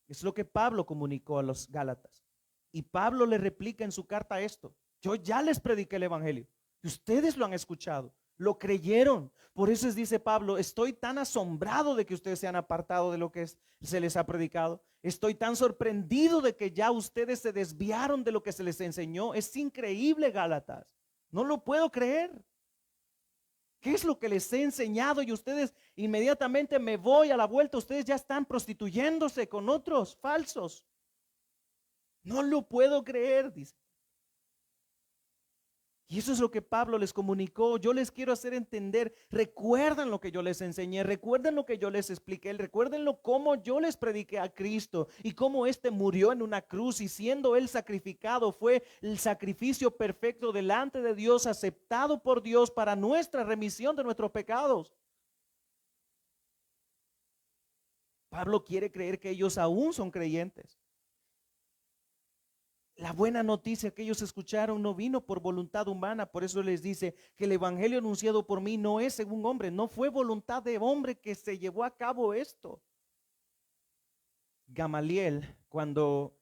Es lo que Pablo comunicó a los Gálatas. Y Pablo le replica en su carta esto. Yo ya les prediqué el evangelio. Y ustedes lo han escuchado. Lo creyeron. Por eso dice Pablo, estoy tan asombrado de que ustedes se han apartado de lo que se les ha predicado. Estoy tan sorprendido de que ya ustedes se desviaron de lo que se les enseñó. Es increíble, Gálatas. No lo puedo creer. ¿Qué es lo que les he enseñado? Y ustedes inmediatamente me voy a la vuelta. Ustedes ya están prostituyéndose con otros falsos. No lo puedo creer, dice. Y eso es lo que Pablo les comunicó. Yo les quiero hacer entender. Recuerden lo que yo les enseñé. Recuerden lo que yo les expliqué. Recuerden cómo yo les prediqué a Cristo y cómo éste murió en una cruz y siendo él sacrificado fue el sacrificio perfecto delante de Dios, aceptado por Dios para nuestra remisión de nuestros pecados. Pablo quiere creer que ellos aún son creyentes. La buena noticia que ellos escucharon no vino por voluntad humana. Por eso les dice que el evangelio anunciado por mí no es según hombre. No fue voluntad de hombre que se llevó a cabo esto. Gamaliel, cuando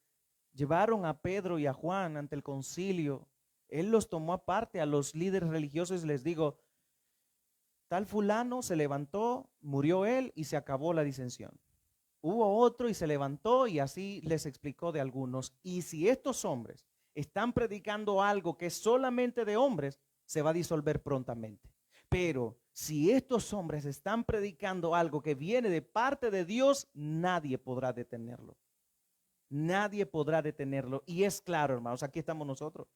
llevaron a Pedro y a Juan ante el concilio, él los tomó aparte a los líderes religiosos y les dijo, tal fulano se levantó, murió él y se acabó la disensión. Hubo otro y se levantó y así les explicó de algunos. Y si estos hombres están predicando algo que es solamente de hombres, se va a disolver prontamente. Pero si estos hombres están predicando algo que viene de parte de Dios, nadie podrá detenerlo. Nadie podrá detenerlo. Y es claro, hermanos, aquí estamos nosotros,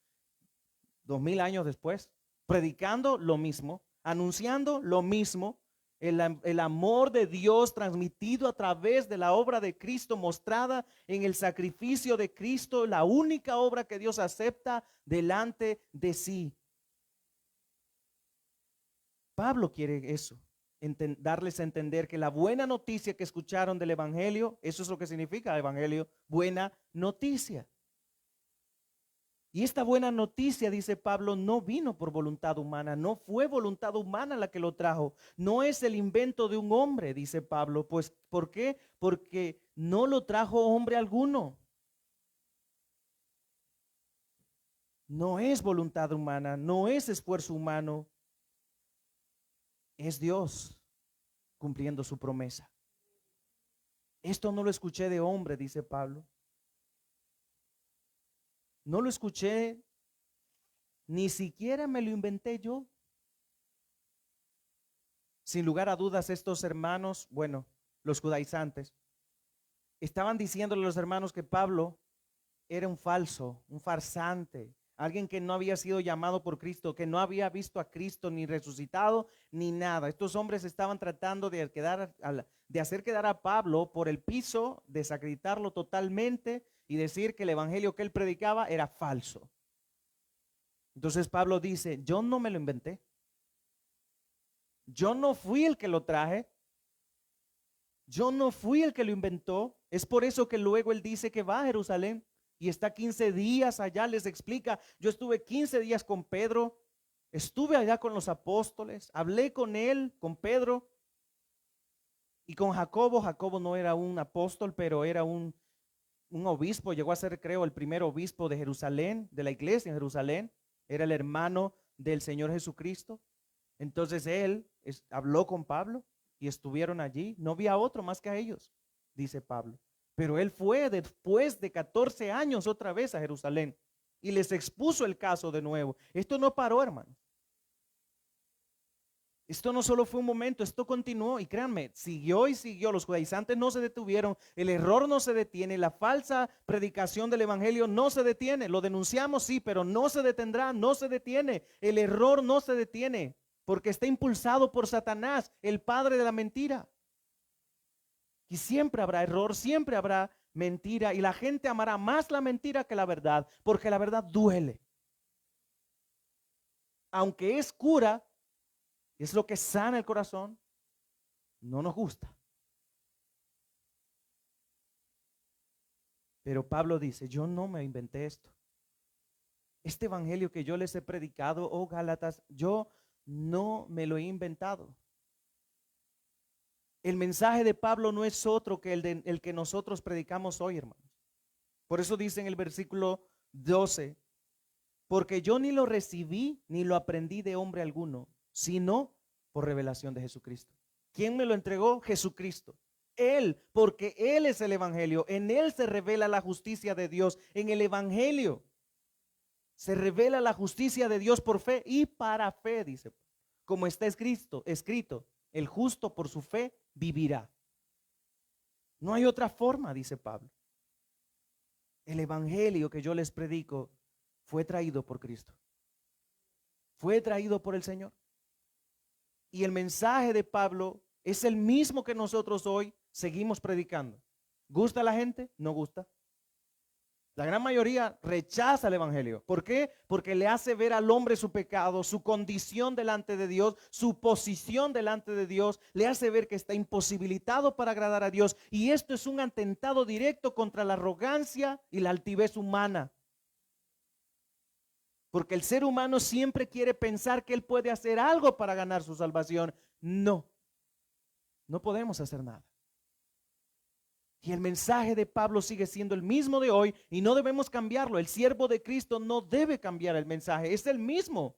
2000 años después, predicando lo mismo, anunciando lo mismo, el amor de Dios transmitido a través de la obra de Cristo, mostrada en el sacrificio de Cristo, la única obra que Dios acepta delante de sí. Pablo quiere eso, darles a entender que la buena noticia que escucharon del evangelio, eso es lo que significa evangelio, buena noticia. Y esta buena noticia, dice Pablo, no vino por voluntad humana, no fue voluntad humana la que lo trajo, no es el invento de un hombre, dice Pablo. Pues, ¿por qué? Porque no lo trajo hombre alguno. No es voluntad humana, no es esfuerzo humano, es Dios cumpliendo su promesa. Esto no lo escuché de hombre, dice Pablo. No lo escuché, ni siquiera me lo inventé yo. Sin lugar a dudas, estos hermanos, bueno, los judaizantes, estaban diciéndole a los hermanos que Pablo era un falso, un farsante, alguien que no había sido llamado por Cristo, que no había visto a Cristo ni resucitado ni nada. Estos hombres estaban tratando de hacer quedar a Pablo por el piso, desacreditarlo totalmente y decir que el evangelio que él predicaba era falso. Entonces Pablo dice, yo no me lo inventé. Yo no fui el que lo traje. Yo no fui el que lo inventó. Es por eso que luego él dice que va a Jerusalén y está 15 días allá. Les explica, yo estuve 15 días con Pedro, estuve allá con los apóstoles, hablé con él, con Pedro y con Jacobo. Jacobo no era un apóstol, pero era un obispo. Llegó a ser, creo, el primer obispo de Jerusalén, de la iglesia en Jerusalén. Era el hermano del Señor Jesucristo. Entonces él habló con Pablo y estuvieron allí. No había otro más que a ellos, dice Pablo. Pero él fue después de 14 años otra vez a Jerusalén y les expuso el caso de nuevo. Esto no paró, hermano. Esto no solo fue un momento, esto continuó y créanme, siguió y siguió. Los judaizantes no se detuvieron, el error no se detiene, la falsa predicación del evangelio no se detiene. Lo denunciamos, sí, pero no se detendrá, no se detiene. El error no se detiene porque está impulsado por Satanás, el padre de la mentira. Y siempre habrá error, siempre habrá mentira y la gente amará más la mentira que la verdad, porque la verdad duele. Aunque es cura, es lo que sana el corazón, no nos gusta. Pero Pablo dice, yo no me inventé esto. Este evangelio que yo les he predicado, oh Gálatas, yo no me lo he inventado. El mensaje de Pablo no es otro que el que nosotros predicamos hoy, hermanos. Por eso dice en el versículo 12, porque yo ni lo recibí ni lo aprendí de hombre alguno, sino por revelación de Jesucristo. ¿Quién me lo entregó? Jesucristo. Él, porque Él es el evangelio. En Él se revela la justicia de Dios. En el evangelio se revela la justicia de Dios por fe y para fe, dice. Como está escrito, el justo por su fe vivirá. No hay otra forma, dice Pablo. El evangelio que yo les predico fue traído por Cristo. Fue traído por el Señor. Y el mensaje de Pablo es el mismo que nosotros hoy seguimos predicando. ¿Gusta a la gente? No gusta. La gran mayoría rechaza el evangelio. ¿Por qué? Porque le hace ver al hombre su pecado, su condición delante de Dios, su posición delante de Dios. Le hace ver que está imposibilitado para agradar a Dios. Y esto es un atentado directo contra la arrogancia y la altivez humana. Porque el ser humano siempre quiere pensar que él puede hacer algo para ganar su salvación. No podemos hacer nada. Y el mensaje de Pablo sigue siendo el mismo de hoy y no debemos cambiarlo. El siervo de Cristo no debe cambiar el mensaje, es el mismo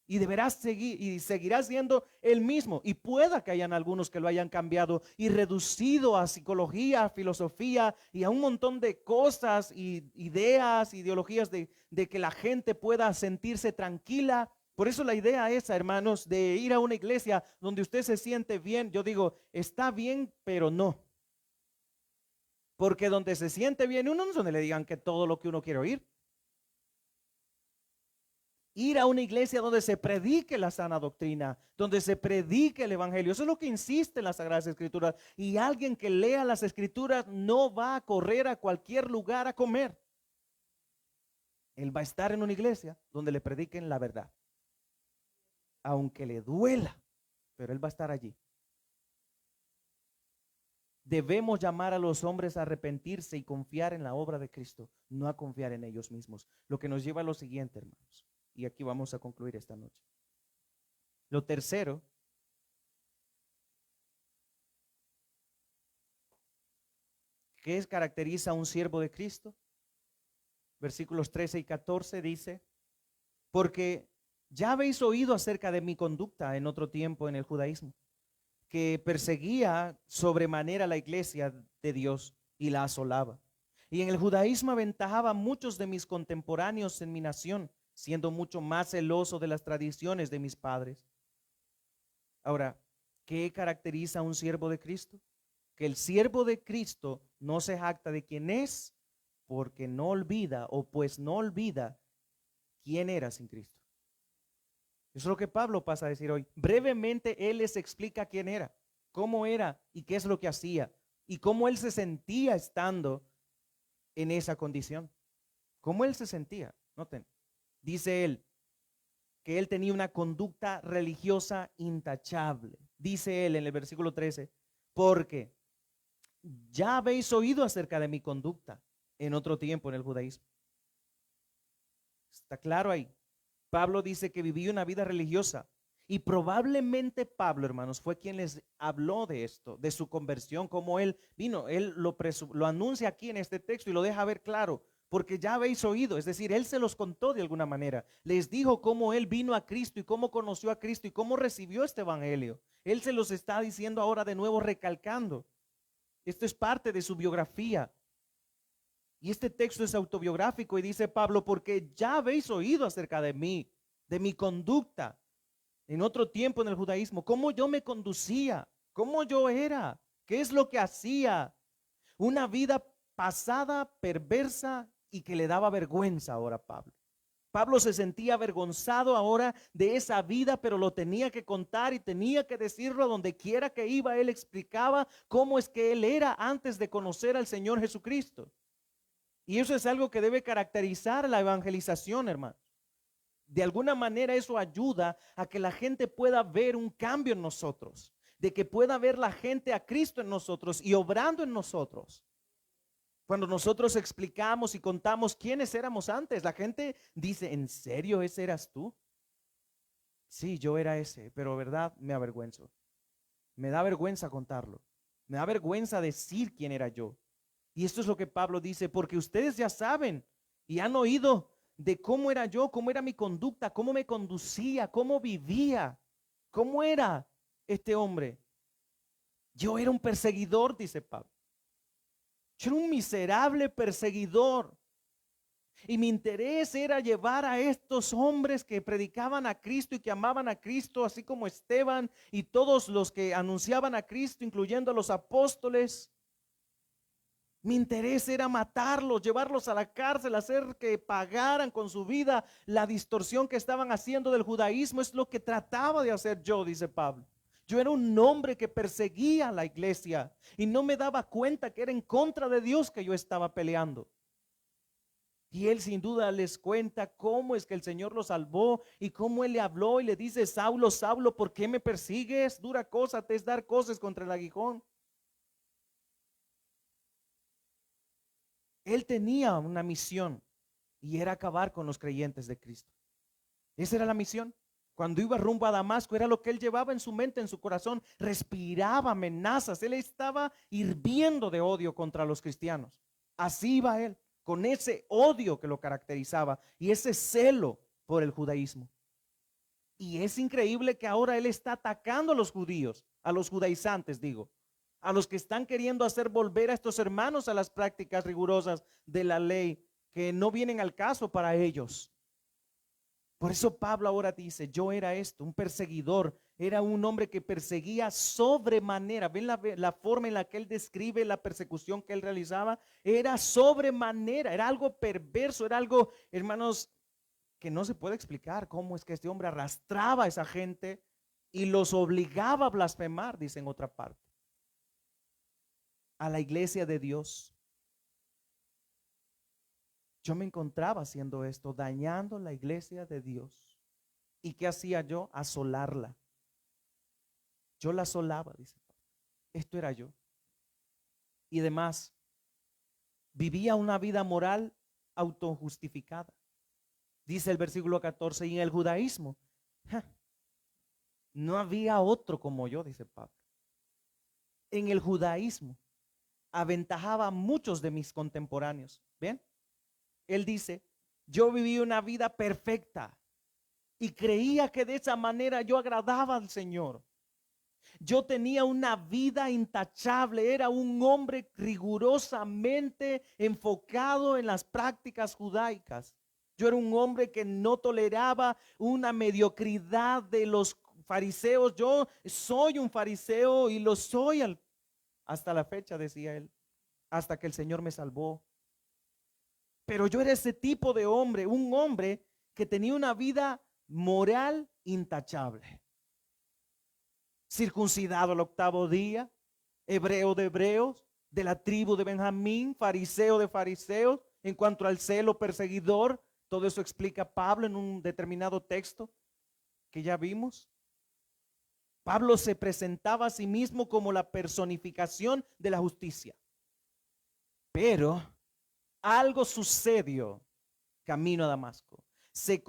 y deberá seguir y seguirá siendo el mismo. Y pueda que hayan algunos que lo hayan cambiado y reducido a psicología, a filosofía y a un montón de cosas y ideas, ideologías de que la gente pueda sentirse tranquila Por eso la idea esa, hermanos, de ir a una iglesia donde usted se siente bien, yo digo, está bien, pero no. Porque donde se siente bien, uno no es donde le digan que todo lo que uno quiere oír. Ir a una iglesia donde se predique la sana doctrina, donde se predique el evangelio. Eso es lo que insiste en las Sagradas Escrituras. Y alguien que lea las Escrituras no va a correr a cualquier lugar a comer. Él va a estar en una iglesia donde le prediquen la verdad. Aunque le duela, pero él va a estar allí. Debemos llamar a los hombres a arrepentirse y confiar en la obra de Cristo, no a confiar en ellos mismos. Lo que nos lleva a lo siguiente, hermanos. Y aquí vamos a concluir esta noche. Lo tercero, ¿qué caracteriza a un siervo de Cristo? Versículos 13 y 14 dice, porque ya habéis oído acerca de mi conducta en otro tiempo en el judaísmo, que perseguía sobremanera la iglesia de Dios y la asolaba. Y en el judaísmo aventajaba a muchos de mis contemporáneos en mi nación, siendo mucho más celoso de las tradiciones de mis padres. Ahora, ¿qué caracteriza a un siervo de Cristo? Que el siervo de Cristo no se jacta de quién es, porque no olvida, o pues no olvida quién era sin Cristo. Eso es lo que Pablo pasa a decir hoy. Brevemente él les explica quién era, cómo era y qué es lo que hacía, y cómo él se sentía estando en esa condición. ¿Cómo él se sentía? Noten, dice él que él tenía una conducta religiosa intachable. Dice él en el versículo 13, porque ya habéis oído acerca de mi conducta en otro tiempo en el judaísmo. Está claro ahí. Pablo dice que vivía una vida religiosa y probablemente Pablo, hermanos, fue quien les habló de esto, de su conversión, como él vino. Él lo anuncia aquí en este texto y lo deja ver claro, porque ya habéis oído, es decir, él se los contó de alguna manera. Les dijo cómo él vino a Cristo y cómo conoció a Cristo y cómo recibió este evangelio. Él se los está diciendo ahora de nuevo, recalcando. Esto es parte de su biografía. Y este texto es autobiográfico y dice Pablo, porque ya habéis oído acerca de mí, de mi conducta en otro tiempo en el judaísmo, cómo yo me conducía, cómo yo era, qué es lo que hacía. Una vida pasada, perversa y que le daba vergüenza ahora a Pablo. Pablo se sentía avergonzado ahora de esa vida, pero lo tenía que contar y tenía que decirlo donde quiera que iba. Él explicaba cómo es que él era antes de conocer al Señor Jesucristo. Y eso es algo que debe caracterizar la evangelización, hermano. De alguna manera eso ayuda a que la gente pueda ver un cambio en nosotros, de que pueda ver la gente a Cristo en nosotros y obrando en nosotros. Cuando nosotros explicamos y contamos quiénes éramos antes, la gente dice, ¿en serio ese eras tú? Sí, yo era ese, pero verdad me avergüenzo. Me da vergüenza contarlo. Me da vergüenza decir quién era yo. Y esto es lo que Pablo dice, porque ustedes ya saben y han oído de cómo era yo, cómo era mi conducta, cómo me conducía, cómo vivía, cómo era este hombre. Yo era un perseguidor, dice Pablo. Yo era un miserable perseguidor. Y mi interés era llevar a estos hombres que predicaban a Cristo y que amaban a Cristo, así como Esteban y todos los que anunciaban a Cristo, incluyendo a los apóstoles. Mi interés era matarlos, llevarlos a la cárcel, hacer que pagaran con su vida la distorsión que estaban haciendo del judaísmo. Es lo que trataba de hacer yo, dice Pablo. Yo era un hombre que perseguía a la iglesia y no me daba cuenta que era en contra de Dios que yo estaba peleando. Y él sin duda les cuenta cómo es que el Señor lo salvó y cómo él le habló y le dice, Saulo, Saulo, ¿por qué me persigues? Dura cosa te es dar cosas contra el aguijón. Él tenía una misión y era acabar con los creyentes de Cristo. Esa era la misión. Cuando iba rumbo a Damasco era lo que él llevaba en su mente, en su corazón. Respiraba amenazas. Él estaba hirviendo de odio contra los cristianos. Así iba él, con ese odio que lo caracterizaba y ese celo por el judaísmo. Y es increíble que ahora él está atacando a los judíos, a los judaizantes, digo, a los que están queriendo hacer volver a estos hermanos a las prácticas rigurosas de la ley que no vienen al caso para ellos. Por eso Pablo ahora dice, yo era esto, un perseguidor, era un hombre que perseguía sobremanera. ¿Ven la forma en la que él describe la persecución que él realizaba? Era sobremanera, era algo perverso, era algo, hermanos, que no se puede explicar cómo es que este hombre arrastraba a esa gente y los obligaba a blasfemar, dice en otra parte, a la iglesia de Dios. Yo me encontraba haciendo esto, dañando la iglesia de Dios. ¿Y qué hacía yo? Asolarla. Yo la asolaba, dice. Esto era yo. Y además, vivía una vida moral autojustificada. Dice el versículo 14, y en el judaísmo, no había otro como yo, dice Pablo. En el judaísmo aventajaba a muchos de mis contemporáneos. ¿Ven? Él dice, yo viví una vida perfecta y creía que de esa manera yo agradaba al Señor. Yo tenía una vida intachable, era un hombre rigurosamente enfocado en las prácticas judaicas. Yo era un hombre que no toleraba una mediocridad de los fariseos. Yo soy un fariseo y lo soy hasta la fecha, decía él, hasta que el Señor me salvó. Pero yo era ese tipo de hombre, un hombre que tenía una vida moral intachable. Circuncidado al 8º día, hebreo de hebreos, de la tribu de Benjamín, fariseo de fariseos. En cuanto al celo perseguidor, todo eso explica Pablo en un determinado texto que ya vimos. Pablo se presentaba a sí mismo como la personificación de la justicia. Pero algo sucedió camino a Damasco. Se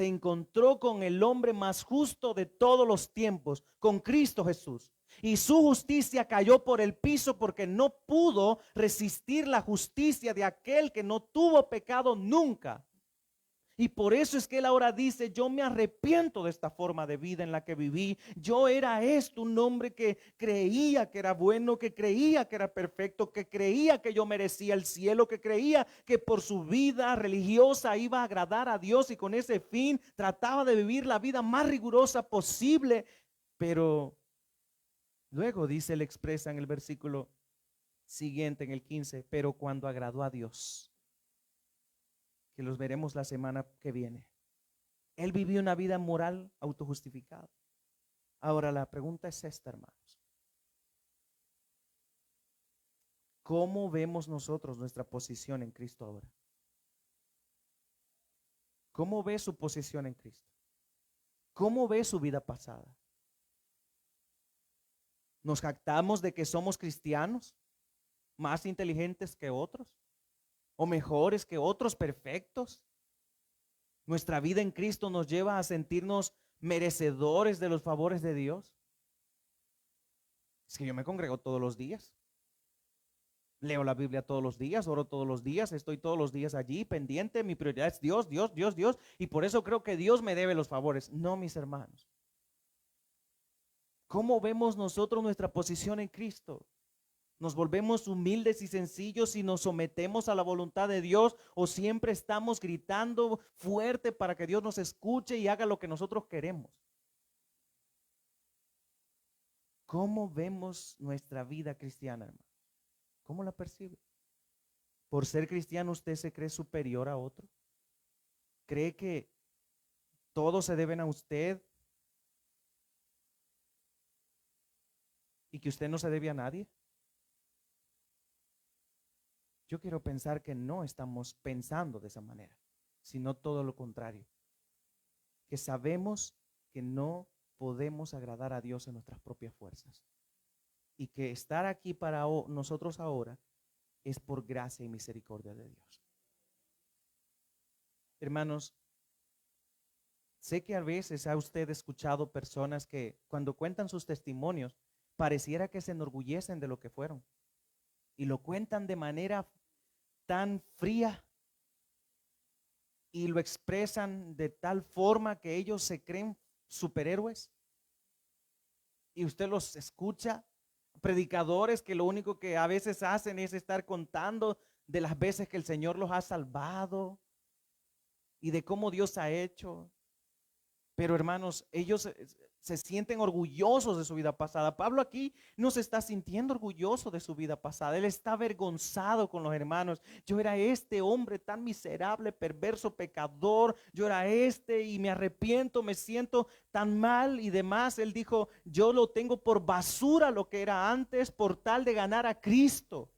encontró con el hombre más justo de todos los tiempos, con Cristo Jesús. Y su justicia cayó por el piso porque no pudo resistir la justicia de aquel que no tuvo pecado nunca. Y por eso es que él ahora dice, yo me arrepiento de esta forma de vida en la que viví. Yo era un hombre que creía que era bueno, que creía que era perfecto, que creía que yo merecía el cielo, que creía que por su vida religiosa iba a agradar a Dios y con ese fin trataba de vivir la vida más rigurosa posible. Pero luego dice, él expresa en el versículo siguiente, en el 15, pero cuando agradó a Dios, que los veremos la semana que viene. Él vivió una vida moral autojustificada. Ahora la pregunta es esta, hermanos. ¿Cómo vemos nosotros nuestra posición en Cristo ahora? ¿Cómo ve su posición en Cristo? ¿Cómo ve su vida pasada? ¿Nos jactamos de que somos cristianos más inteligentes que otros? ¿O mejores que otros, perfectos? Nuestra vida en Cristo nos lleva a sentirnos merecedores de los favores de Dios. Es que yo me congrego todos los días. Leo la Biblia todos los días, oro todos los días, estoy todos los días allí pendiente. Mi prioridad es Dios, Dios, Dios, Dios. Y por eso creo que Dios me debe los favores. No, mis hermanos. ¿Cómo vemos nosotros nuestra posición en Cristo? ¿Nos volvemos humildes y sencillos y nos sometemos a la voluntad de Dios o siempre estamos gritando fuerte para que Dios nos escuche y haga lo que nosotros queremos? ¿Cómo vemos nuestra vida cristiana, hermano? ¿Cómo la percibe? ¿Por ser cristiano usted se cree superior a otro? ¿Cree que todos se deben a usted y que usted no se debe a nadie? Yo quiero pensar que no estamos pensando de esa manera, sino todo lo contrario. Que sabemos que no podemos agradar a Dios en nuestras propias fuerzas. Y que estar aquí para nosotros ahora es por gracia y misericordia de Dios. Hermanos, sé que a veces ha usted escuchado personas que cuando cuentan sus testimonios pareciera que se enorgullecen de lo que fueron. Y lo cuentan de manera tan fría y lo expresan de tal forma que ellos se creen superhéroes. Y usted los escucha, predicadores que lo único que a veces hacen es estar contando de las veces que el Señor los ha salvado y de cómo Dios ha hecho. Pero hermanos, ellos se sienten orgullosos de su vida pasada. Pablo aquí no se está sintiendo orgulloso de su vida pasada. Él está avergonzado con los hermanos. Yo era este hombre tan miserable, perverso, pecador. Yo era este y me arrepiento, me siento tan mal y demás. Él dijo, yo lo tengo por basura lo que era antes por tal de ganar a Cristo,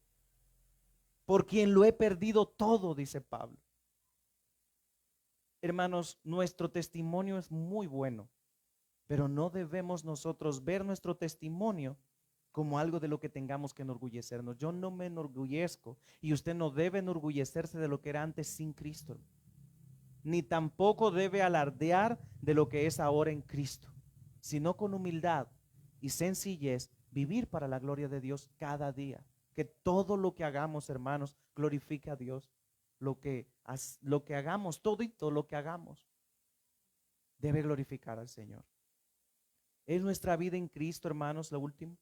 por quien lo he perdido todo, dice Pablo. Hermanos, nuestro testimonio es muy bueno, pero no debemos nosotros ver nuestro testimonio como algo de lo que tengamos que enorgullecernos. Yo no me enorgullezco y usted no debe enorgullecerse de lo que era antes sin Cristo, ni tampoco debe alardear de lo que es ahora en Cristo, sino con humildad y sencillez vivir para la gloria de Dios cada día. Que todo lo que hagamos, hermanos, glorifique a Dios. Lo que hagamos, todo lo que hagamos, debe glorificar al Señor. ¿Es nuestra vida en Cristo, hermanos, la última,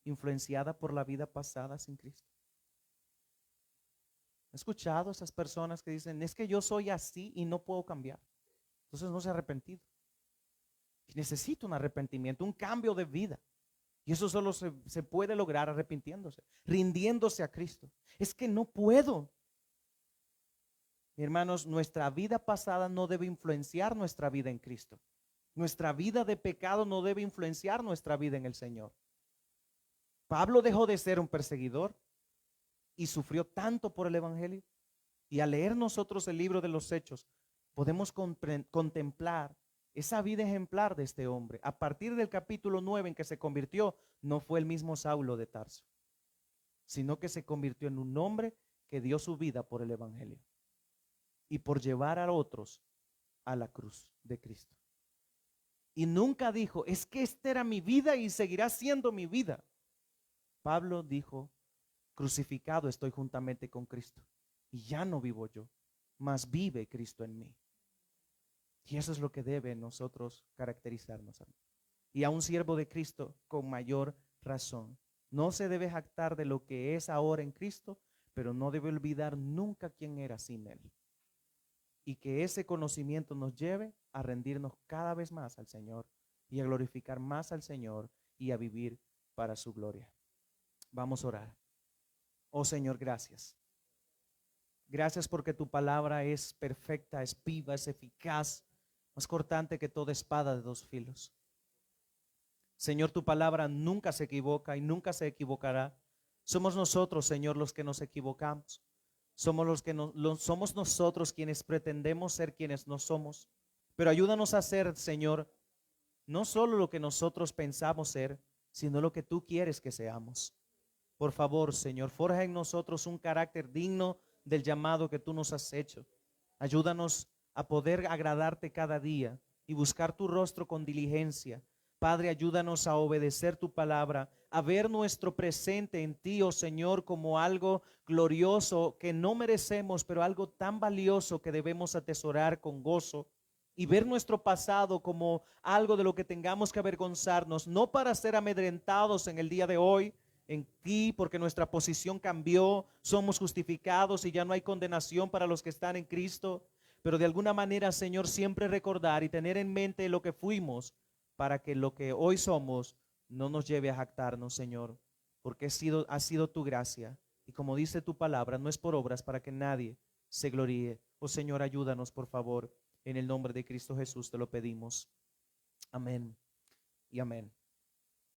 influenciada por la vida pasada sin Cristo? ¿He escuchado a esas personas que dicen, es que yo soy así y no puedo cambiar? Entonces no se ha arrepentido. Necesita un arrepentimiento, un cambio de vida. Y eso solo se puede lograr arrepintiéndose, rindiéndose a Cristo. Es que no puedo. Hermanos, nuestra vida pasada no debe influenciar nuestra vida en Cristo. Nuestra vida de pecado no debe influenciar nuestra vida en el Señor. Pablo dejó de ser un perseguidor y sufrió tanto por el Evangelio. Y al leer nosotros el libro de los Hechos, podemos contemplar esa vida ejemplar de este hombre. A partir del capítulo 9 en que se convirtió, no fue el mismo Saulo de Tarso, sino que se convirtió en un hombre que dio su vida por el Evangelio y por llevar a otros a la cruz de Cristo. Y nunca dijo, es que esta era mi vida y seguirá siendo mi vida. Pablo dijo, crucificado estoy juntamente con Cristo. Y ya no vivo yo, mas vive Cristo en mí. Y eso es lo que debe nosotros caracterizarnos. Y a un siervo de Cristo con mayor razón. No se debe jactar de lo que es ahora en Cristo, pero no debe olvidar nunca quién era sin Él. Y que ese conocimiento nos lleve a rendirnos cada vez más al Señor y a glorificar más al Señor y a vivir para su gloria. Vamos a orar. Oh Señor, gracias. Gracias porque tu palabra es perfecta, es viva, es eficaz, más cortante que toda espada de dos filos. Señor, tu palabra nunca se equivoca y nunca se equivocará. Somos nosotros, Señor, los que nos equivocamos. Somos nosotros quienes pretendemos ser quienes no somos. Pero ayúdanos a ser, Señor, no solo lo que nosotros pensamos ser, sino lo que tú quieres que seamos. Por favor, Señor, forja en nosotros un carácter digno del llamado que tú nos has hecho. Ayúdanos a poder agradarte cada día y buscar tu rostro con diligencia. Padre, ayúdanos a obedecer tu palabra, a ver nuestro presente en ti, oh Señor, como algo glorioso que no merecemos, pero algo tan valioso que debemos atesorar con gozo. Y ver nuestro pasado como algo de lo que tengamos que avergonzarnos, no para ser amedrentados en el día de hoy, en ti, porque nuestra posición cambió, somos justificados y ya no hay condenación para los que están en Cristo, pero de alguna manera, Señor, siempre recordar y tener en mente lo que fuimos, para que lo que hoy somos no nos lleve a jactarnos, Señor, porque ha sido tu gracia, y como dice tu palabra, no es por obras para que nadie se gloríe. Oh Señor, ayúdanos, por favor, en el nombre de Cristo Jesús te lo pedimos. Amén y amén.